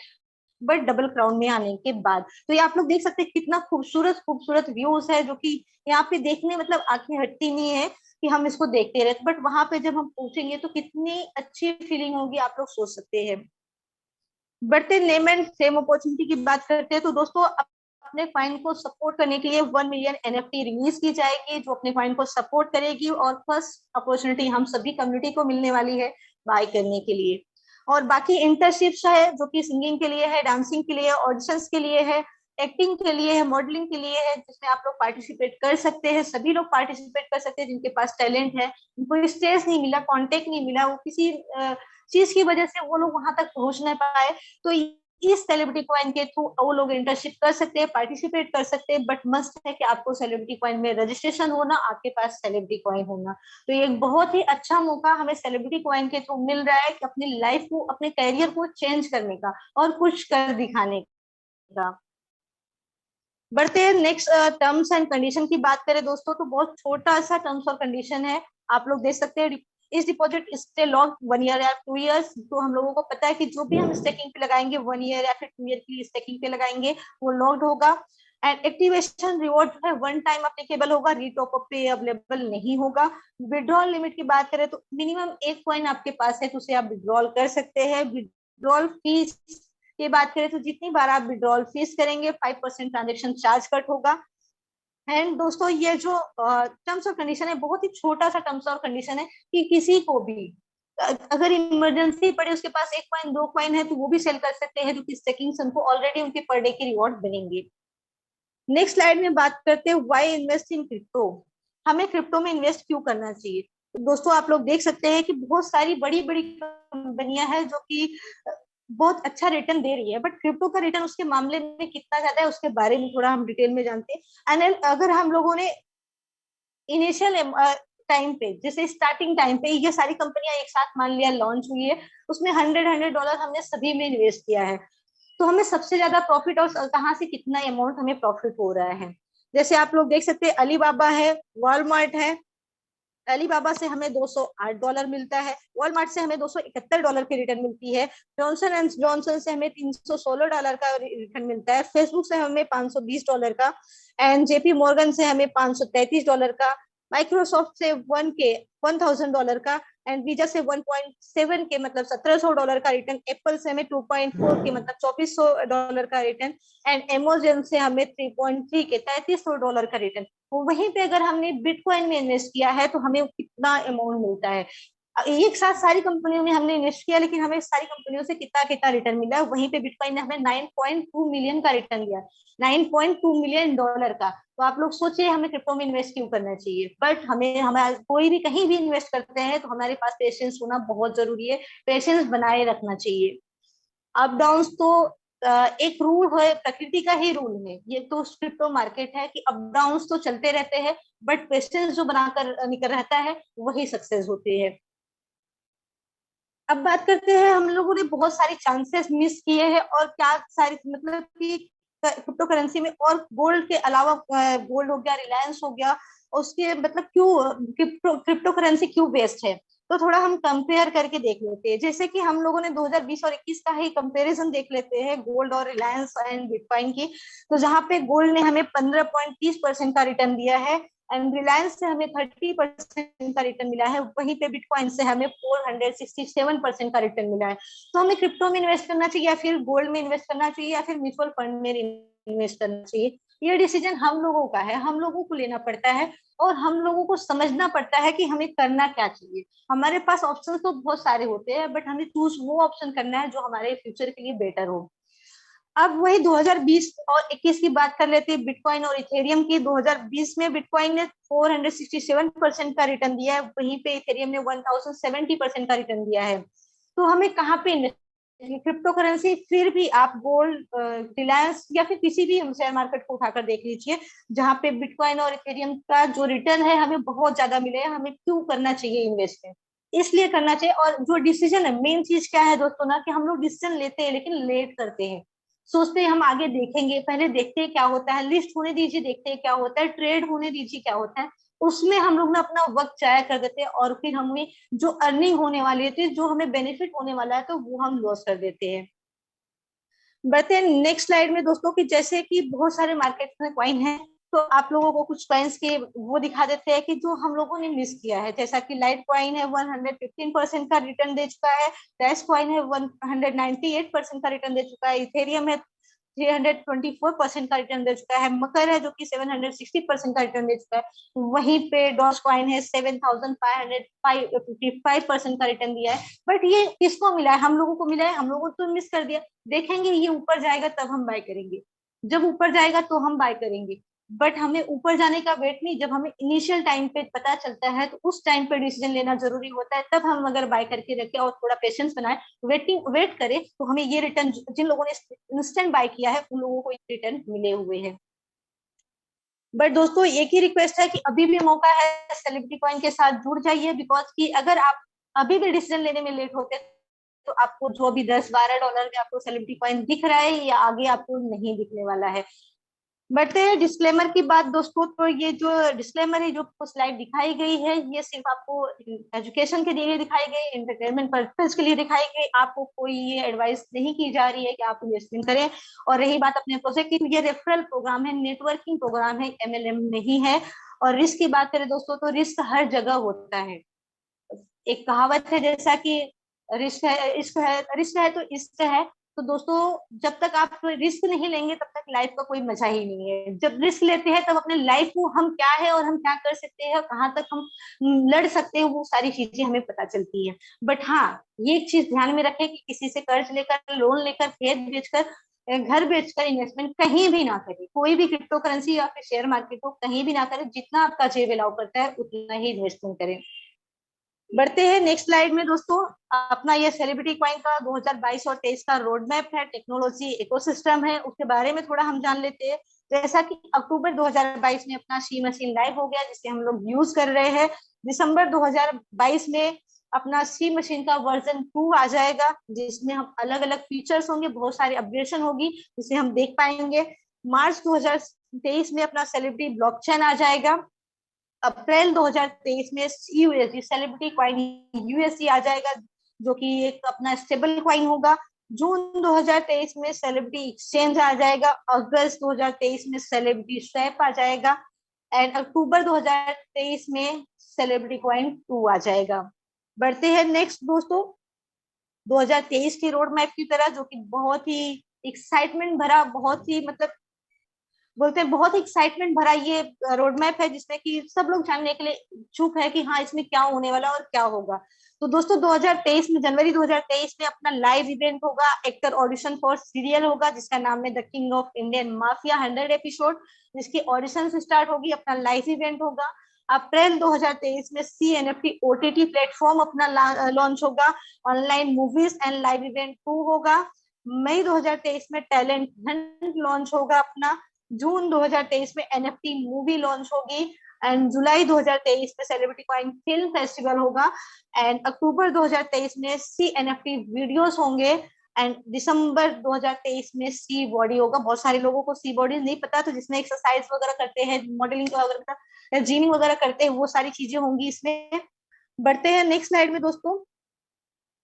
बट डबल क्राउन में आने के बाद। तो ये आप लोग देख सकते हैं कितना खूबसूरत खूबसूरत व्यूज है जो कि यहाँ पे देखने मतलब आंखें हटती नहीं है कि हम इसको देखते रहे, बट वहां पे जब हम पहुंचेंगे तो कितनी अच्छी फीलिंग होगी आप लोग सोच सकते हैं। बढ़ते नेम एंड फेम अपॉर्चुनिटी की बात करते हैं तो दोस्तों अपने फाइन को सपोर्ट करने के लिए 1 मिलियन एनएफटी रिलीज की जाएगी जो अपने फाइन को सपोर्ट करेगी, और फर्स्ट अपॉर्चुनिटी हम सभी कम्युनिटी को मिलने वाली है बाय करने के लिए। और बाकी इंटर्नशिप्स है जो कि सिंगिंग के लिए है, डांसिंग के लिए, ऑडिशंस के लिए है, एक्टिंग के लिए है, मॉडलिंग के लिए है, जिसमें आप लोग पार्टिसिपेट कर सकते हैं। सभी लोग पार्टिसिपेट कर सकते हैं जिनके पास टैलेंट है, उनको स्टेज नहीं मिला, कॉन्टेक्ट नहीं मिला, वो किसी चीज की वजह से वो लोग वहां तक पहुंच नहीं पाए, तो इस सेलिब्रिटी कॉइन के थ्रू वो लोग इंटर्नशिप कर सकते हैं, पार्टिसिपेट कर सकते हैं। बट मस्ट है कि आपको सेलिब्रिटी कॉइन में रजिस्ट्रेशन होना, आपके पास सेलिब्रिटी कॉइन होना। तो ये एक बहुत ही अच्छा मौका हमें सेलिब्रिटी कॉइन के थ्रू मिल रहा है कि अपनी लाइफ को, अपने करियर को चेंज करने का और कुछ कर दिखाने का। बढ़ते हैं नेक्स्ट, टर्म्स एंड कंडीशन की बात करें दोस्तों तो बहुत छोटा सा टर्म्स और कंडीशन है, आप लोग देख सकते हैं। इस डिपॉजिट स्टे लॉन्ग 1 ईयर या 2 ईयर्स, तो हम लोगों को पता है कि जो भी हम स्टेकिंग पे लगाएंगे 1 ईयर या फिर 2 ईयर की स्टेकिंग पे लगाएंगे वो लॉक्ड होगा। एंड एक्टिवेशन रिवॉर्ड जो है 1 टाइम अप्लीकेबल होगा, रीटॉप अप पे अवेलेबल नहीं होगा। विड्रॉल लिमिट की बात करें तो मिनिमम 1 कॉइन आपके पास है तो उसे आप विड्रॉल कर सकते हैं। विड्रॉल फीस की बात करें तो जितनी बार आप विड्रॉल फीस करेंगे 5% ट्रांजेक्शन चार्ज कट होगा। एंड दोस्तों ये जो टर्म्स और कंडीशन है, बहुत ही छोटा सा टर्म्स और कंडीशन है कि किसी को भी अगर इमरजेंसी पड़े, उसके पास 1 कॉइन 2 कॉइन है, तो वो भी सेल कर सकते हैं, रुपीज सेकिंग्स उनको ऑलरेडी उनके पर डे के रिवॉर्ड बनेंगे। नेक्स्ट स्लाइड में बात करते हैं व्हाई इन्वेस्ट इन क्रिप्टो। हमें क्रिप्टो में इन्वेस्ट क्यों करना चाहिए। तो दोस्तों आप लोग देख सकते हैं कि बहुत सारी बड़ी बड़ी कंपनियां हैं जो कि बहुत अच्छा रिटर्न दे रही है, बट क्रिप्टो का रिटर्न उसके मामले में कितना ज्यादा है उसके बारे में थोड़ा हम डिटेल में जानते हैं। एंड अगर हम लोगों ने इनिशियल टाइम पे, जैसे स्टार्टिंग टाइम पे ये सारी कंपनियां एक साथ मान लिया लॉन्च हुई है, उसमें 100 $100 हमने सभी में इन्वेस्ट किया है, तो हमें सबसे ज्यादा प्रॉफिट और कहाँ से कितना अमाउंट हमें प्रॉफिट हो रहा है। जैसे आप लोग देख सकते हैं अलीबाबा है, वॉलमार्ट है। अलीबाबा से हमें $208 मिलता है, वॉलमार्ट से हमें $271 की रिटर्न मिलती है, जॉनसन एंड जॉनसन से हमें $316 का रिटर्न मिलता है, फेसबुक से हमें $520 का, एंड जेपी मॉर्गन से हमें $533 का, माइक्रोसॉफ्ट से 1,000 $1,000 का, एंड वीजा से 1.7 के मतलब $1,700 का रिटर्न, एप्पल से हमें 2.4 के मतलब $2,400 का रिटर्न, एंड अमेजोन से हमें 3.3 के $3,300 का रिटर्न। वहीं पे अगर हमने बिटकॉइन में इन्वेस्ट किया है तो हमें कितना अमाउंट मिलता है। एक साथ सारी कंपनियों में हमने इन्वेस्ट किया, लेकिन हमें सारी कंपनियों से कितना कितना रिटर्न मिला है। वहीं पे बिटकॉइन ने हमें 9.2 मिलियन का रिटर्न दिया, $9.2 मिलियन का। तो आप लोग सोचिए हमें क्रिप्टो में इन्वेस्ट क्यों करना चाहिए। बट हमें हमारा कोई भी कहीं भी इन्वेस्ट करते हैं तो हमारे पास पेशेंस होना बहुत जरूरी है, पेशेंस बनाए रखना चाहिए। अप डाउन तो एक रूल है, प्रकृति का ही रूल है ये, तो क्रिप्टो मार्केट है कि अप डाउन तो चलते रहते हैं, बट पेशेंस जो बनाकर निकल रहता है वही सक्सेस होती है। अब बात करते हैं, हम लोगों ने बहुत सारे चांसेस मिस किए हैं और क्या सारी मतलब कि क्रिप्टो करेंसी में, और गोल्ड के अलावा गोल्ड हो गया, रिलायंस हो गया, उसके मतलब क्यों क्रिप्टो क्रिप्टो करेंसी क्यों बेस्ट है। तो थोड़ा हम कंपेयर करके देख लेते हैं, जैसे कि हम लोगों ने 2020 और 21 का ही कंपैरिजन देख लेते हैं गोल्ड और रिलायंस एंड बिटकॉइन की। तो जहाँ पे गोल्ड ने हमें 15.30% का रिटर्न दिया है, एंड रिलायंस से हमें 30% का रिटर्न मिला है, वहीं पे बिटकॉइन से हमें 467% का रिटर्न मिला है। तो हमें क्रिप्टो में इन्वेस्ट करना चाहिए या फिर गोल्ड में इन्वेस्ट करना चाहिए या फिर म्यूचुअल फंड में इन्वेस्ट करना चाहिए, ये डिसीजन हम लोगों का है, हम लोगों को लेना पड़ता है। और हम लोगों को समझना पड़ता है कि हमें करना क्या चाहिए। हमारे पास ऑप्शन तो बहुत सारे होते हैं, बट हमें चूज वो ऑप्शन करना है जो हमारे फ्यूचर के लिए बेटर हो। अब वही 2020 और 21 की बात कर लेते हैं बिटकॉइन और इथेरियम की। 2020 में बिटकॉइन ने 467% का रिटर्न दिया है, वहीं पे इथेरियम ने 1070% का रिटर्न दिया है। तो हमें कहाँ पे इन्वेस्ट, क्रिप्टो करेंसी, फिर भी आप गोल्ड, रिलायंस या फिर किसी भी शेयर मार्केट को उठाकर देख लीजिए, जहाँ पे बिटकॉइन और इथेरियम का जो रिटर्न है हमें बहुत ज्यादा मिले हैं। हमें क्यों करना चाहिए इन्वेस्ट, इसलिए करना चाहिए। और जो डिसीजन है, मेन चीज क्या है दोस्तों ना, कि हम लोग डिसीजन लेते हैं लेकिन लेट करते हैं। सोचते हैं हम आगे देखेंगे, पहले देखते हैं क्या होता है, लिस्ट होने दीजिए देखते हैं क्या होता है, ट्रेड होने दीजिए क्या होता है, उसमें हम लोग ना अपना वक्त जाया कर देते हैं, और फिर हमें जो अर्निंग होने वाली है, जो हमें बेनिफिट होने वाला है, तो वो हम लॉस कर देते हैं। बढ़ते हैं नेक्स्ट स्लाइड में दोस्तों, कि जैसे कि बहुत सारे मार्केट में कॉइन है, तो आप लोगों को कुछ कॉइन्स के वो दिखा देते हैं कि जो हम लोगों ने मिस किया है। जैसा कि लाइट कॉइन है 115% का रिटर्न दे चुका है, डैश कॉइन है 198% का रिटर्न दे चुका है, इथेरियम है 324% का रिटर्न दे चुका है, मकर है जो कि 760% का रिटर्न दे चुका है, वहीं पे डॉज कॉइन है 7,555% का रिटर्न दिया है। बट ये किसको मिला है, हम लोगों को मिला है, हम लोगों तो मिस कर दिया। देखेंगे ये ऊपर जाएगा तब हम बाय करेंगे, जब ऊपर जाएगा तो हम बाय करेंगे। बट हमें ऊपर जाने का वेट नहीं, जब हमें इनिशियल टाइम पे पता चलता है तो उस टाइम पे डिसीजन लेना जरूरी होता है। तब हम अगर बाय करके रखें और थोड़ा पेशेंस बनाए, वेट करें, तो हमें ये रिटर्न, जिन लोगों ने इंस्टेंट बाय किया है उन लोगों को रिटर्न मिले हुए हैं। बट दोस्तों एक ही रिक्वेस्ट है कि अभी भी मौका है, सेलिब्रिटी कॉइन के साथ जुड़ जाइए, बिकॉज कि अगर आप अभी भी डिसीजन लेने में लेट होते तो आपको जो भी $10-12 में आपको सेलिब्रिटी कॉइन दिख रहा है, या आगे आपको नहीं दिखने वाला है। बढ़ते हैं डिस्क्लेमर की बात दोस्तों। तो ये जो डिस्क्लेमर है, जो स्लाइड दिखाई गई है, ये सिर्फ आपको एजुकेशन के लिए दिखाई गई, एंटरटेनमेंट पर्पज के लिए दिखाई गई। आपको कोई ये एडवाइस नहीं की जा रही है कि आप इन्वेस्टमेंट करें। और रही बात अपने प्रोजेक्ट की, ये रेफरल प्रोग्राम है, नेटवर्किंग प्रोग्राम है, एमएलएम नहीं है। और रिस्क की बात करें दोस्तों, तो रिस्क हर जगह होता है। एक कहावत है जैसा कि रिस्क है, इश्क है, रिस्क है तो इश्क है। तो दोस्तों जब तक आप रिस्क नहीं लेंगे तब तक लाइफ का कोई मजा ही नहीं है। जब रिस्क लेते हैं तब अपने लाइफ को हम क्या है और हम क्या कर सकते हैं, कहाँ तक हम लड़ सकते हैं, वो सारी चीजें हमें पता चलती है। बट हाँ, ये एक चीज ध्यान में रखें कि किसी से कर्ज लेकर, लोन लेकर, खेत बेचकर, घर बेचकर इन्वेस्टमेंट कहीं भी ना करें। कोई भी क्रिप्टो करेंसी या फिर शेयर मार्केट को कहीं भी ना करें। जितना आपका जेब अलाउ करता है उतना ही इन्वेस्टमेंट करें। बढ़ते हैं नेक्स्ट स्लाइड में दोस्तों। अपना ये सेलिब्रिटी कॉइन का 2022 और 23 का रोड मैप है, टेक्नोलॉजी इकोसिस्टम है, उसके बारे में थोड़ा हम जान लेते हैं। जैसा कि अक्टूबर 2022 में अपना शी मशीन लाइव हो गया, जिसे हम लोग यूज कर रहे हैं। दिसंबर 2022 में अपना सी मशीन का वर्जन 2 आ जाएगा, जिसमें हम अलग अलग फीचर्स होंगे, बहुत सारी अपग्रेडेशन होगी, जिसे हम देख पाएंगे। मार्च 2023 में अपना सेलिब्रिटी ब्लॉकचेन आ जाएगा। अप्रैल 2023 में यूएसडी सेलिब्रिटी कॉइन यूएसडी आ जाएगा, जो कि एक अपना स्टेबल कॉइन होगा। जून 2023 में सेलिब्रिटी एक्सचेंज आ जाएगा। अगस्त 2023 में सेलिब्रिटी स्वैप आ जाएगा। एंड अक्टूबर 2023 में सेलिब्रिटी कॉइन 2 आ जाएगा। बढ़ते हैं नेक्स्ट दोस्तों 2023 की रोड मैप की तरह, जो कि बहुत ही एक्साइटमेंट भरा, बहुत ही मतलब बोलते हैं बहुत एक्साइटमेंट भरा ये रोड मैप है, जिसमें कि सब लोग जानने के लिए इच्छुक है कि हाँ इसमें क्या होने वाला और क्या होगा। तो दोस्तों 2023 में, जनवरी 2023 में अपना लाइव इवेंट होगा, एक्टर ऑडिशन फॉर सीरियल होगा, जिसका नाम है the king of Indian mafia 100 episode, जिसकी ऑडिशन से स्टार्ट होगी, अपना लाइव इवेंट होगा। अप्रैल 2023 में CNFT OTT प्लेटफॉर्म अपना लॉन्च होगा, online movies and live event 2 होगा। मई 2023 में टैलेंट हंट लॉन्च होगा अपना। जून 2023 में NFT मूवी लॉन्च होगी। एंड जुलाई 2023 में सेलिब्रिटी कॉइन फिल्म फेस्टिवल होगा। एंड अक्टूबर 2023 में CNFT वीडियोस होंगे। एंड दिसंबर 2023 में सी बॉडी होगा। बहुत सारे लोगों को सी बॉडी नहीं पता, तो जिसमें एक्सरसाइज वगैरह करते हैं, मॉडलिंग वगैरह, जिमिंग वगैरह करते हैं, वो सारी चीजें होंगी इसमें। बढ़ते हैं नेक्स्ट स्लाइड में दोस्तों।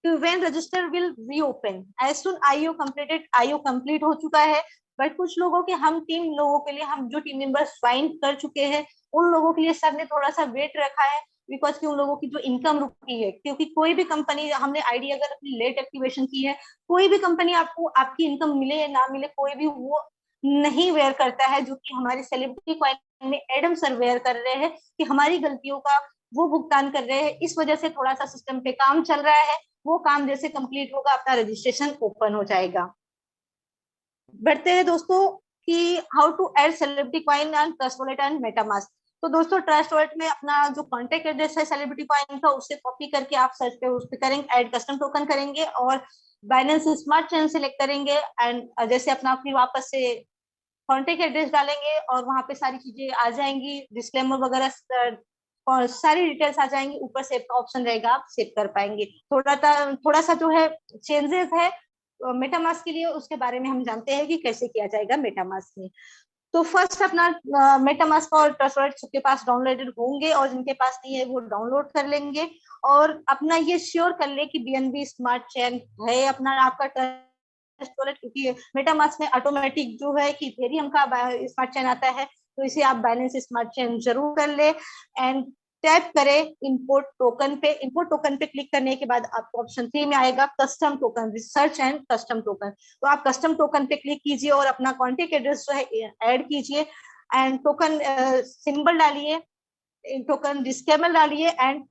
to when register will reopen as soon IO completed, IO complete हो चुका है। बट कुछ लोगों के, हम टीम लोगों के लिए, हम जो टीम मेंबर्स ज्वाइन कर चुके हैं, उन लोगों के लिए सर ने थोड़ा सा वेट रखा है, बिकॉज कि उन लोगों की जो इनकम रुकी है, क्योंकि कोई भी कंपनी, हमने आईडी अगर अपनी लेट एक्टिवेशन की है, कोई भी कंपनी आपको आपकी इनकम मिले या ना मिले, कोई भी वो नहीं वेयर करता है, जो कि हमारे सेलिब्रिटी कॉइन में एडम सर वेयर कर रहे हैं कि हमारी गलतियों का वो भुगतान कर रहे हैं। इस वजह से थोड़ा सा सिस्टम पे काम चल रहा है। वो काम जैसे कंप्लीट होगा अपना रजिस्ट्रेशन ओपन हो जाएगा। बढ़ते हैं दोस्तों कि how to add celebrity coin and trust wallet and MetaMask. तो दोस्तों ट्रस्ट वॉलेट में अपना जो कॉन्टेक्ट एड्रेस है सेलिब्रिटी कॉइन का, उससे कॉपी करके आप सर्च पे उस पे करेंगे, ऐड कस्टम टोकन करेंगे और बाइनेंस स्मार्ट चेन सेलेक्ट करेंगे। एंड जैसे अपना फिर वापस से कॉन्टेक्ट एड्रेस डालेंगे और वहां पे सारी चीजें आ जाएंगी, डिस्क्लेमर वगैरह और सारी डिटेल्स आ जाएंगी। ऊपर सेव का ऑप्शन रहेगा, आप सेव कर पाएंगे। थोड़ा सा जो है चेंजेस है मेटामास्क के लिए, उसके बारे में हम जानते हैं कि कैसे किया जाएगा मेटामास्क में। तो फर्स्ट अपना मेटामास्क और ट्रस्ट वॉलेट सबके पास डाउनलोडेड होंगे, और जिनके पास नहीं है वो डाउनलोड कर लेंगे। और अपना ये श्योर कर ले कि BNB स्मार्ट चेन है अपना आपका ट्रस्ट वॉलेट, क्योंकि मेटामास्क में ऑटोमेटिक जो है कि इथेरियम का स्मार्ट चेन आता है, तो इसे आप बाइनेंस स्मार्ट चेन जरूर कर ले। एंड टैप करें इंपोर्ट टोकन पे। इंपोर्ट टोकन पे क्लिक करने के बाद आपको ऑप्शन 3 में आएगा custom token, research and custom token. तो आप कस्टम टोकन पे क्लिक कीजिए और अपना कॉन्टेक्ट एड्रेस जो है ऐड कीजिए, एंड टोकन सिंबल डालिए, टोकन डिस्क्लेमर डालिए, एंड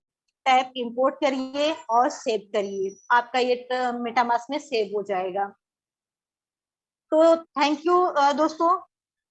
टैप इंपोर्ट करिए और सेव करिए। आपका ये मेटामास्क में सेव हो जाएगा। तो थैंक यू दोस्तों।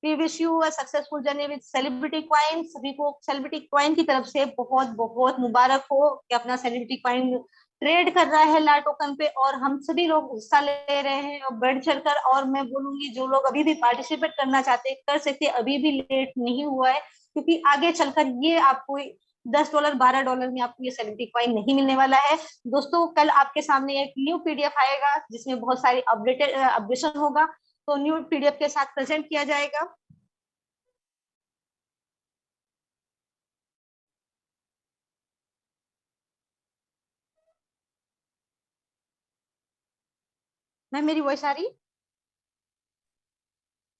We wish you a successful journey with celebrity coin. सभी को सेलिब्रिटी कॉइन की तरफ से बहुत बहुत मुबारक हो कि अपना सेलिब्रिटी कॉइन ट्रेड कर रहा है ला टोकन पे, और हम सभी लोग हिस्सा ले रहे हैं और बढ़ चढ़कर। और मैं बोलूंगी जो लोग अभी भी पार्टिसिपेट करना चाहते हैं कर सकते, अभी भी लेट नहीं हुआ है, क्योंकि आगे चलकर ये आपको $10 $12 में आपको ये सेलिब्रिटी कॉइन नहीं मिलने वाला है। दोस्तों कल आपके सामने एक न्यू PDF आएगा, जिसमें बहुत सारी अपडेशन होगा, तो न्यू PDF के साथ प्रेजेंट किया जाएगा। मैं, मेरी वॉइस आ रही?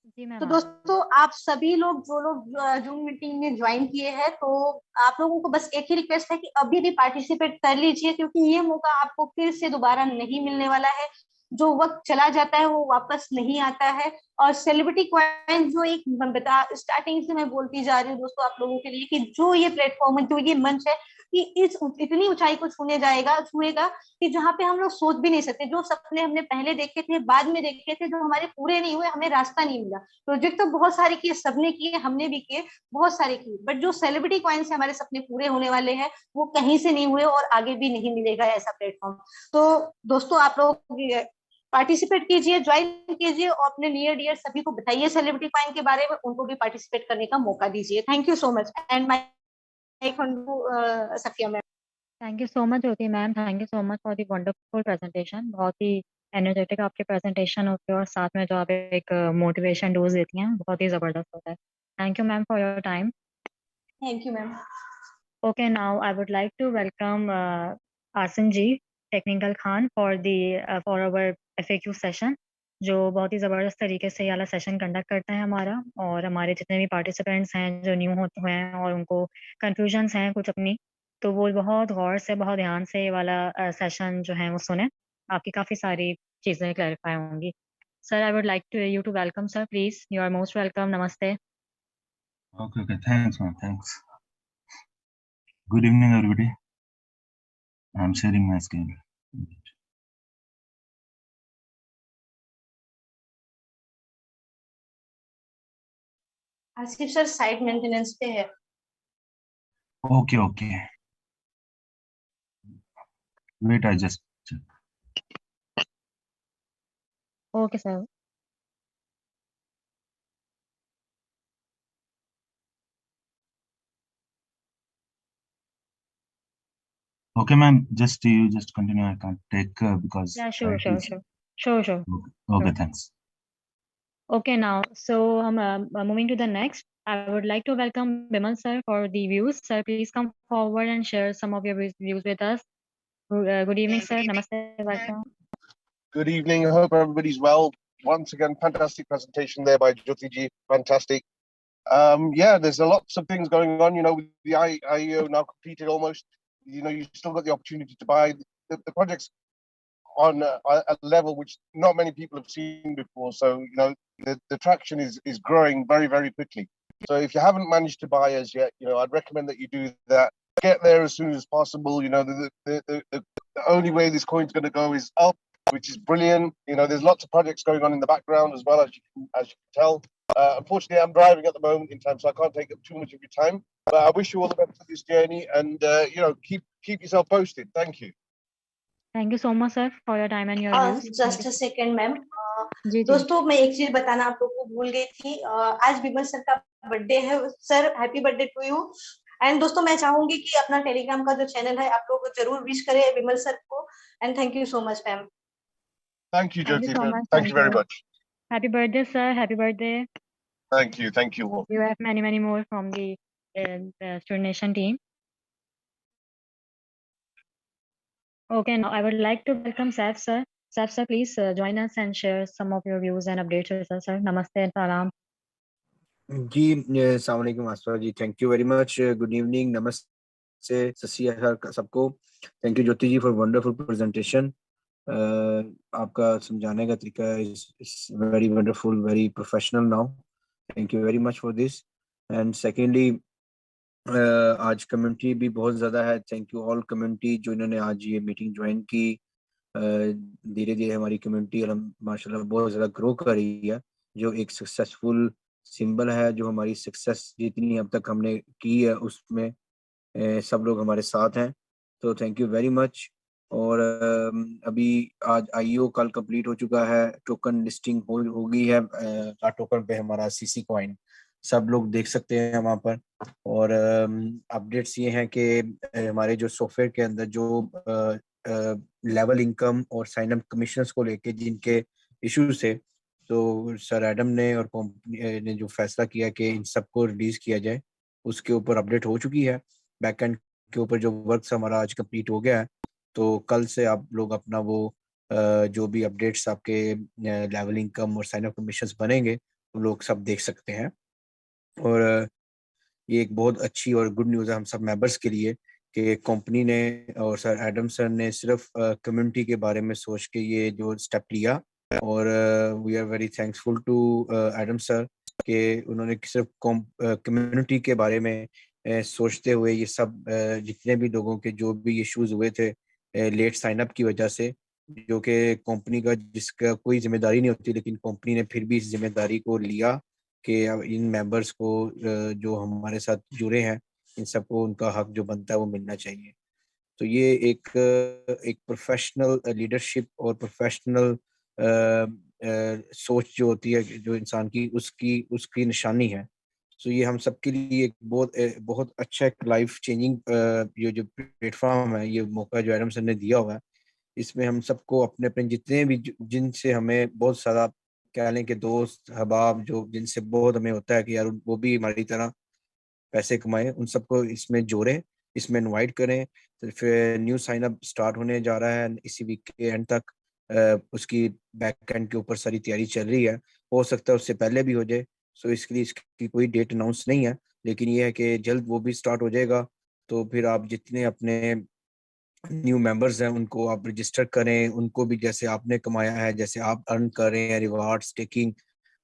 जी मैम तो आ रही है। दोस्तों आप सभी लोग जो लोग जूम मीटिंग में ज्वाइन किए हैं, तो आप लोगों को बस एक ही रिक्वेस्ट है कि अभी भी पार्टिसिपेट कर लीजिए, क्योंकि ये मौका आपको फिर से दोबारा नहीं मिलने वाला है। जो वक्त चला जाता है वो वापस नहीं आता है। और सेलिब्रिटी कॉइन जो एक बता स्टार्टिंग से मैं बोलती जा रही हूँ दोस्तों आप लोगों के लिए कि जो ये प्लेटफॉर्म है, जो ये मंच है, कि इस इतनी ऊंचाई को छूएगा कि जहाँ पे हम लोग सोच भी नहीं सकते। जो सपने हमने पहले देखे थे, बाद में देखे थे, जो हमारे पूरे नहीं हुए, हमें रास्ता नहीं मिला। प्रोजेक्ट तो बहुत सारे किए, सबने किए, हमने भी किए, बहुत सारे किए, बट जो सेलिब्रिटी कॉइन से हमारे सपने पूरे होने वाले हैं वो कहीं से नहीं हुए और आगे भी नहीं मिलेगा ऐसा प्लेटफॉर्म। तो दोस्तों आप लोग पार्टिसिपेट कीजिए, ज्वाइन कीजिए और अपने नियर डियर सभी को बताइए सेलिब्रिटी कॉइन के बारे में, उनको भी पार्टिसिपेट करने का मौका दीजिए। Thank you so much and my Safia ma'am. Thank you so much Jyoti ma'am, thank you so much for the wonderful presentation. बहुत ही एनर्जेटिक आपके प्रेजेंटेशन होते हैं और साथ में जो आप एक मोटिवेशन डोज देती हैं बहुत ही ज़बरदस्त होता है। Thank you ma'am for your time. Thank you ma'am. Okay, now I would like to welcome Asim ji, Technical Khan for our FAQ session, जो बहुत ही ज़बरदस्त तरीके से ये वाला सेशन कंडक्ट करते हैं हमारा, और हमारे जितने भी पार्टिसिपेंट्स हैं जो न्यू होते हुए हैं और उनको कन्फ्यूजन्स हैं कुछ अपनी, तो वो बहुत गौर से बहुत ध्यान से ये वाला सेशन जो है वो सुने, आपकी काफ़ी सारी चीज़ें क्लैरिफाई होंगी। Sir, I would like you to welcome sir, please, you are most welcome, नमस्ते। Okay, thanks, man. Thanks. Good evening, everybody. I'm sharing my screen. Asif sir site maintenance पे है। Okay. Wait, I just check. Okay sir. Okay, ma'am. You just continue. I can't take because. Yeah, I sure. Okay, Sure. thanks. Okay, now, so moving to the next, I would like to welcome Bimal sir for the views. Sir, please come forward and share some of your views with us. Good evening, sir. Namaste. Welcome. Good evening. I hope everybody's well. Once again, fantastic presentation there by Jyoti ji. Fantastic. Yeah, there's lots of things going on. You know, with the IEO now completed almost. You know, you still got the opportunity to buy the projects on a level which not many people have seen before. So, you know, the traction is growing very, very quickly. So if you haven't managed to buy as yet, you know, I'd recommend that you do that. Get there as soon as possible. You know, the only way this coin's going to go is up, which is brilliant. You know, there's lots of projects going on in the background as well, as you can tell. Unfortunately, I'm driving at the moment in time, so I can't take up too much of your time. But I wish you all the best for this journey, and you know, keep yourself posted. Thank you. Thank you so much, sir, for your time and your views. Just a second ma'am. जी। दोस्तों मैं एक चीज बताना आप लोग को भूल गई थी। आज बिमल सर का बर्थडे है। Sir happy birthday to you. And दोस्तों मैं चाहूंगी कि अपना टेलीग्राम का जो चैनल है आप लोग जरूर विश करें बिमल सर को। And thank you so much ma'am. Thank you, Thank you Jyoti. so much. Thank you very much. Happy birthday, sir. Happy birthday. Thank you. Thank you all. You have many more from the Student Nation team. Okay, now I would like to welcome Saif sir. Saif sir, please join us and share some of your views and updates with us, sir. Namaste and salam. जी अस्सलाम वालेकुम Asfa ji, thank you very much. Good evening, नमस्ते, सत श्री अकाल सबको। Thank you Jyoti ji for wonderful presentation. आपका समझाने का तरीका is very wonderful, very professional now. Thank you very much for this. And secondly, आज कम्युनिटी भी बहुत ज़्यादा है। थैंक यू ऑल कम्युनिटी जो इन्होंने आज ये मीटिंग ज्वाइन की। धीरे धीरे हमारी कम्युनिटी माशाल्लाह बहुत ज़्यादा ग्रो कर रही है, जो एक सक्सेसफुल सिंबल है। जो हमारी सक्सेस जितनी अब तक हमने की है उसमें सब लोग हमारे साथ हैं, तो थैंक यू वेरी मच। और अभी आज आईओ कल कंप्लीट हो चुका है, टोकन लिस्टिंग हो गई है। टोकन पे हमारा सीसी कॉइन सब लोग देख सकते हैं वहाँ पर। और अपडेट्स ये हैं कि हमारे जो सॉफ्टवेयर के अंदर जो लेवल इनकम और साइन अप कमीशंस को लेके जिनके इश्यूज थे, तो सर एडम ने और कंपनी ने जो फैसला किया कि इन सबको रिलीज किया जाए, उसके ऊपर अपडेट हो चुकी है। बैकएंड के ऊपर जो वर्क हमारा आज कंप्लीट हो गया है, तो कल से आप लोग अपना वो जो भी अपडेट्स आपके लेवल इनकम और साइन अप कमीशंस बनेंगे वो लोग सब देख सकते हैं। और ये एक बहुत अच्छी और गुड न्यूज़ है हम सब मेंबर्स के लिए कि कंपनी ने और सर एडम सर ने सिर्फ कम्युनिटी के बारे में सोच के ये जो स्टेप लिया, और we are very thankful to Adam sir कि उन्होंने सिर्फ कम्युनिटी के बारे में सोचते हुए ये सब जितने भी लोगों के जो भी इश्यूज हुए थे लेट साइन अप की वजह से, जो कि कंपनी का जिसका कोई जिम्मेदारी नहीं होती, लेकिन कंपनी ने फिर भी इस जिम्मेदारी को लिया कि अब इन मेंबर्स को जो हमारे साथ जुड़े हैं इन सबको उनका हक जो बनता है वो मिलना चाहिए। तो ये एक प्रोफेशनल लीडरशिप और प्रोफेशनल सोच जो होती है जो इंसान की, उसकी उसकी निशानी है। सो ये हम सबके लिए एक बहुत अच्छा एक लाइफ चेंजिंग ये जो प्लेटफॉर्म है, ये मौका जो एडम सर ने दिया हुआ है, इसमें हम सबको अपने अपने जितने भी जिनसे हमें बहुत सारा कह लें कि दोस्त हबाब जो जिनसे बहुत हमें होता है कि यार वो भी हमारी तरह पैसे कमाएं, उन सबको इसमें जोड़ें, इसमें इनवाइट करें। तो फिर न्यू साइन अप स्टार्ट होने जा रहा है इसी वीक के एंड तक। उसकी बैक एंड के ऊपर सारी तैयारी चल रही है, हो सकता है उससे पहले भी हो जाए। सो इसके लिए इसकी कोई डेट अनाउंस नहीं है, लेकिन ये है कि जल्द वो भी स्टार्ट हो जाएगा। तो फिर आप जितने अपने न्यू मेंबर्स हैं उनको आप रजिस्टर करें, उनको भी जैसे आपने कमाया है, जैसे आप अर्न कर रहे हैं रिवार्ड्स टेकिंग,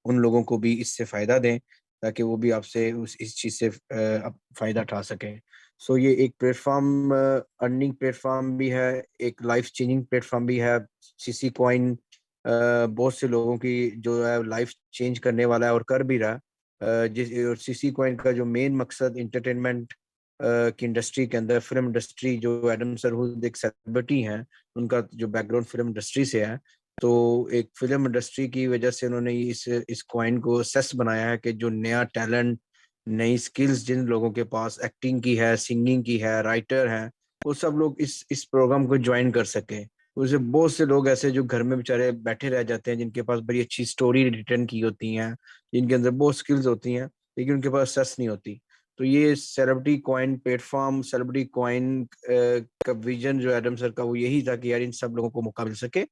उन लोगों को भी इससे फायदा दें ताकि वो भी आपसे इस चीज से फायदा उठा सकें। सो ये एक प्लेटफॉर्म, अर्निंग प्लेटफॉर्म भी है, एक लाइफ चेंजिंग प्लेटफॉर्म भी है। सीसी कॉइन बहुत से लोगों की जो है लाइफ चेंज करने वाला है और कर भी रहा है। जिस सीसी कॉइन का जो मेन मकसद इंटरटेनमेंट की इंडस्ट्री के अंदर, फिल्म इंडस्ट्री, जो एडम सर खुद एक सेलिब्रिटी हैं, उनका जो बैकग्राउंड फिल्म इंडस्ट्री से है, तो एक फिल्म इंडस्ट्री की वजह से उन्होंने इस कॉइन को सेस बनाया है कि जो नया टैलेंट, नई स्किल्स जिन लोगों के पास एक्टिंग की है, सिंगिंग की है, राइटर हैं, वो सब लोग इस प्रोग्राम को ज्वाइन कर सके। उसे बहुत से लोग ऐसे जो घर में बेचारे बैठे रह जाते हैं, जिनके पास बड़ी अच्छी स्टोरी रिटर्न की होती हैं, जिनके अंदर बहुत स्किल्स होती हैं, लेकिन उनके पास सेस नहीं होती। तो ये celebrity coin platform, celebrity coin का विजन जो एडम सर का, वो यही था कि यार इन सब लोगों को मौका मिल सके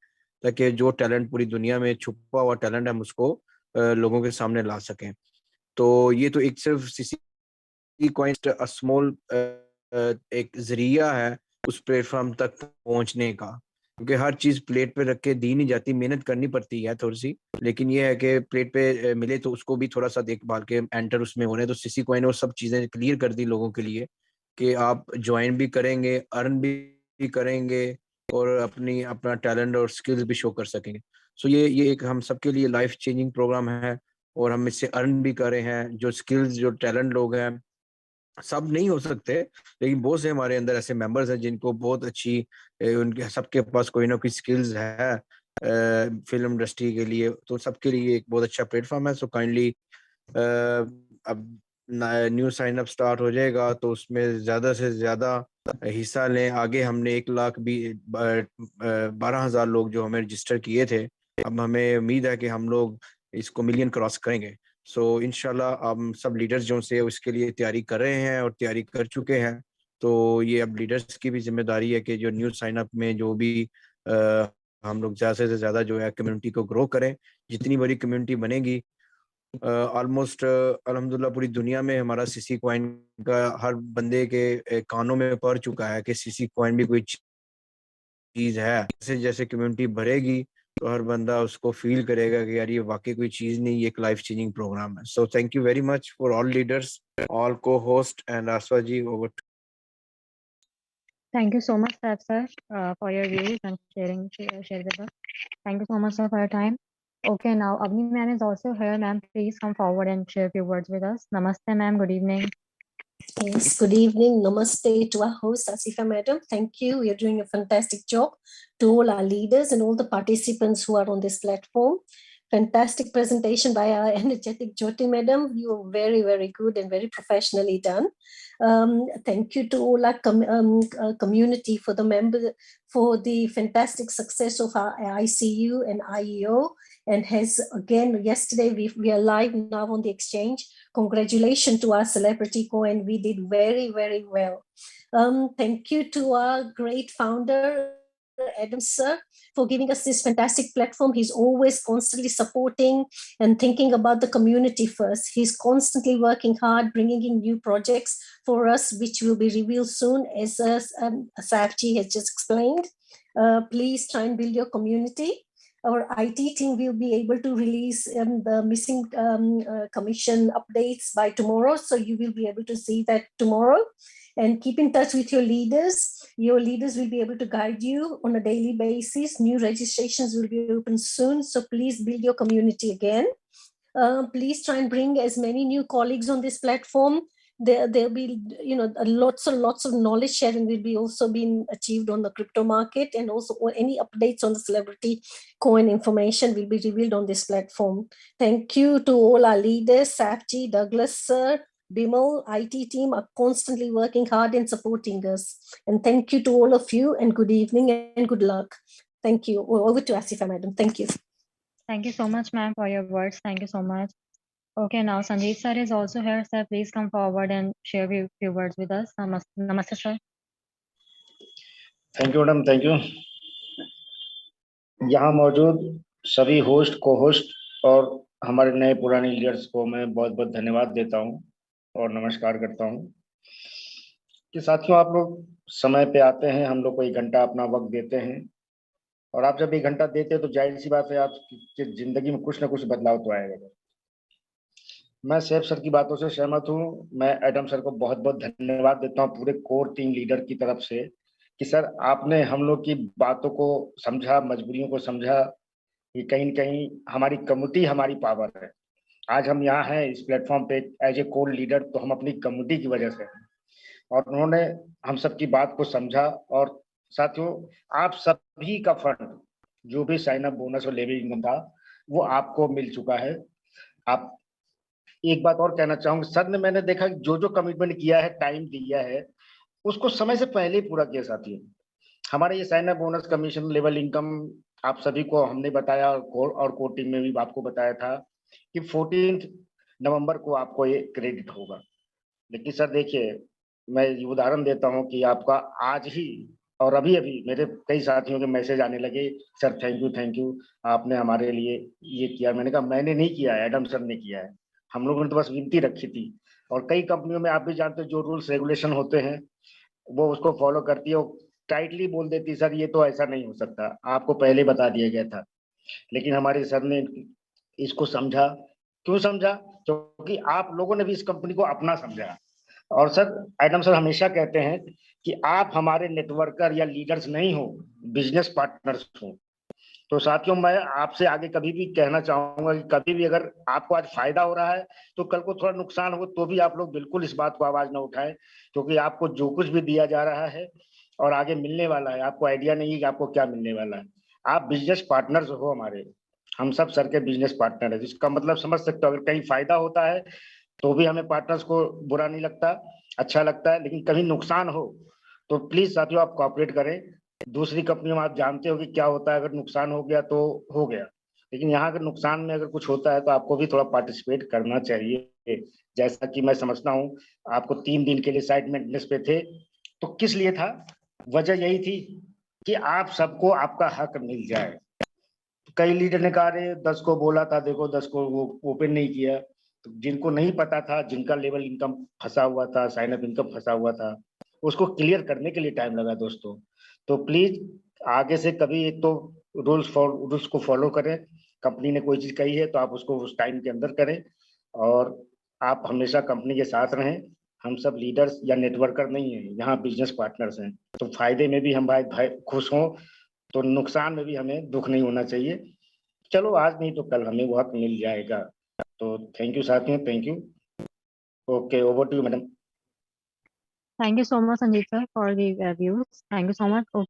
ताकि जो टैलेंट पूरी दुनिया में छुपा हुआ टैलेंट हम उसको लोगों के सामने ला सकें। तो ये तो एक सिर्फ सीसी कॉइन स्मॉल एक जरिया है उस प्लेटफॉर्म तक पहुंचने का, क्योंकि हर चीज प्लेट पे रख के दी नहीं जाती, मेहनत करनी पड़ती है थोड़ी सी, लेकिन ये है कि प्लेट पे मिले तो उसको भी थोड़ा सा देखभाल के एंटर उसमें हो रहे हैं। तो सीसी कॉइन और सब चीजें क्लियर कर दी लोगों के लिए कि आप ज्वाइन भी करेंगे, अर्न भी करेंगे और अपना टैलेंट और स्किल्स भी शो कर सकेंगे। सो ये एक हम सबके लिए लाइफ चेंजिंग प्रोग्राम है, और हम इससे अर्न भी कर रहे हैं। जो स्किल्स, जो टैलेंट लोग हैं, सब नहीं हो सकते, लेकिन बहुत से हमारे अंदर ऐसे मेंबर्स हैं जिनको बहुत अच्छी उनके सबके पास कोई ना कोई स्किल्स है फिल्म इंडस्ट्री के लिए, तो सबके लिए एक बहुत अच्छा प्लेटफॉर्म है। सो काइंडली अब न्यू साइन अप स्टार्ट हो जाएगा तो उसमें ज्यादा से ज्यादा हिस्सा लें। आगे हमने 1 लाख भी 12,000 लोग जो हमें रजिस्टर किए थे, अब हमें उम्मीद है कि हम लोग इसको मिलियन क्रॉस करेंगे। सो इंशाल्लाह हम सब लीडर्स जो से उसके लिए तैयारी कर रहे हैं और तैयारी कर चुके हैं। तो ये अब लीडर्स की भी जिम्मेदारी है कि जो न्यू साइन अप में जो भी हम लोग ज़्यादा से ज़्यादा जो है कम्युनिटी को ग्रो करें। जितनी बड़ी कम्युनिटी बनेगी, ऑलमोस्ट अल्हम्दुलिल्लाह पूरी दुनिया में हमारा सीसी कॉइन का हर बंदे के कानों में पड़ चुका है कि सीसी कॉइन भी कोई चीज है। जैसे जैसे कम्युनिटी बढ़ेगी तो हर बंदा उसको फील करेगा कि यार ये वाकई कोई चीज नहीं, ये एक लाइफ चेंजिंग प्रोग्राम है। So thank you very much for all leaders, all को host and Aswa ji, over. Thank you so much, sir, for your views and share with us. Thank you so much, sir, for your time. Okay, now Avni ma'am is also here. Ma'am, please come forward and share a few words with us. Namaste, ma'am. Good evening. Yes, good evening. Namaste to our host, Asifa Madam. Thank you. You're doing a fantastic job. To all our leaders and all the participants who are on this platform. Fantastic presentation by our energetic Jyoti Madam. You were very, very good and very professionally done. Thank you to all our community for the fantastic success of our ICU and IEO. And again, yesterday we are live now on the exchange. Congratulations to our celebrity coin. We did very, very well. Thank you to our great founder, Adam sir for giving us this fantastic platform. He's always constantly supporting and thinking about the community first. He's constantly working hard, bringing in new projects for us, which will be revealed soon, as Safji has just explained. Please try and build your community. Our IT team will be able to release the missing commission updates by tomorrow. So you will be able to see that tomorrow. And keep in touch with your leaders. Your leaders will be able to guide you on a daily basis. New registrations will be open soon. So please build your community again. Please try and bring as many new colleagues on this platform. There'll be, lots and lots of knowledge sharing will be also being achieved on the crypto market, and also any updates on the celebrity coin information will be revealed on this platform. Thank you to all our leaders, Safji, Douglas sir, Bimal, IT team are constantly working hard and supporting us. And thank you to all of you, and good evening and good luck. Thank you. Over to Asifa madam. Thank you. Thank you so much, ma'am, for your words. Thank you so much. Okay, now Sanjeev sir is also here. Sir, please come forward and share a few words with us. Namaste, sir. Thank you madam, thank you. यहाँ मौजूद सभी होस्ट, को होस्ट और हमारे नए पुराने लीडर्स को मैं बहुत बहुत धन्यवाद देता हूँ और नमस्कार करता हूँ कि साथियों, आप लोग समय पे आते हैं, हम लोग को 1 घंटा अपना वक्त देते हैं, और आप जब 1 घंटा देते हैं तो जाहिर सी बात है आपकी जिंदगी में कुछ ना कुछ बदलाव तो आएगा। मैं सैफ सर की बातों से सहमत हूँ। मैं एडम सर को बहुत बहुत धन्यवाद देता हूँ पूरे कोर टीम लीडर की तरफ से कि सर आपने हम लोग की बातों को समझा, मजबूरियों को समझा कि कहीं न कहीं हमारी कम्युनिटी हमारी पावर है। आज हम यहाँ हैं इस प्लेटफॉर्म पे एज ए कोर लीडर, तो हम अपनी कम्युनिटी की वजह से हैं, और उन्होंने हम सब की बात को समझा। और साथियों, आप सभी का फंड जो भी साइन अप बोनस और लेवी इनकम था वो आपको मिल चुका है। आप एक बात और कहना चाहूंगा, सर ने मैंने देखा जो जो कमिटमेंट किया है, टाइम दिया है, उसको समय से पहले ही पूरा किया। साथियों, हमारे ये sign up bonus, commission, level income आप सभी को हमने बताया और कोर टीम में भी आपको बताया था कि 14 नवंबर को आपको ये क्रेडिट होगा। लेकिन सर देखिए, मैं उदाहरण देता हूँ कि आपका आज ही और अभी अभी मेरे कई साथियों के मैसेज आने लगे, सर थैंक यू आपने हमारे लिए ये किया। मैंने कहा मैंने नहीं किया है, एडम सर ने किया है, हम लोगों ने तो बस विनती रखी थी। और कई कंपनियों में आप भी जानते हो जो रूल्स रेगुलेशन होते हैं वो उसको फॉलो करती है, टाइटली बोल देती सर ये तो ऐसा नहीं हो सकता, आपको पहले बता दिया गया था। लेकिन हमारे सर ने इसको समझा। क्यों समझा? क्योंकि आप लोगों ने भी इस कंपनी को अपना समझा। और सर, एडम सर हमेशा कहते हैं कि आप हमारे नेटवर्कर या लीडर्स नहीं हो, बिजनेस पार्टनर्स हो। तो साथियों, मैं आपसे आगे कभी भी कहना चाहूंगा कि कभी भी अगर आपको आज फायदा हो रहा है तो कल को थोड़ा नुकसान हो तो भी आप लोग बिल्कुल इस बात को आवाज ना उठाएं, क्योंकि आपको जो कुछ भी दिया जा रहा है और आगे मिलने वाला है, आपको आइडिया नहीं है कि आपको क्या मिलने वाला है। आप बिजनेस पार्टनर्स हो हमारे, हम सब सर के बिजनेस पार्टनर है। जिसका मतलब समझ सकते हो, अगर कहीं फायदा होता है तो भी हमें पार्टनर्स को बुरा नहीं लगता, अच्छा लगता है। लेकिन कभी नुकसान हो तो प्लीज साथियों आप कोऑपरेट करें। दूसरी कंपनियों में आप जानते हो कि क्या होता है, अगर नुकसान हो गया तो हो गया, लेकिन यहाँ अगर नुकसान में अगर कुछ होता है तो आपको भी थोड़ा पार्टिसिपेट करना चाहिए। जैसा कि मैं समझता हूँ आपको 3 दिन के लिए साइट मेंटेनेंस पे थे, तो किस लिए था? वजह यही थी कि आप सबको आपका हक मिल जाए। कई लीडर ने कहा अरे 10 को बोला था, देखो 10 को वो ओपन नहीं किया। तो जिनको नहीं पता था, जिनका लेवल इनकम फंसा हुआ था, साइन अप इनकम फंसा हुआ था, उसको क्लियर करने के लिए टाइम लगा दोस्तों। तो प्लीज आगे से कभी एक तो रूल्स को फॉलो करें। कंपनी ने कोई चीज कही है तो आप उसको उस टाइम के अंदर करें, और आप हमेशा कंपनी के साथ रहें। हम सब लीडर्स या नेटवर्कर नहीं है, यहाँ बिजनेस पार्टनर्स हैं। तो फायदे में भी हम भाई खुश हों, तो नुकसान में भी हमें दुख नहीं होना चाहिए। चलो आज नहीं तो कल हमें वो हक मिल जाएगा। तो थैंक यू साथियों, thank you. Okay, over to you madam. Thank you so much, Sanjeev sir, for the views. Thank you so much.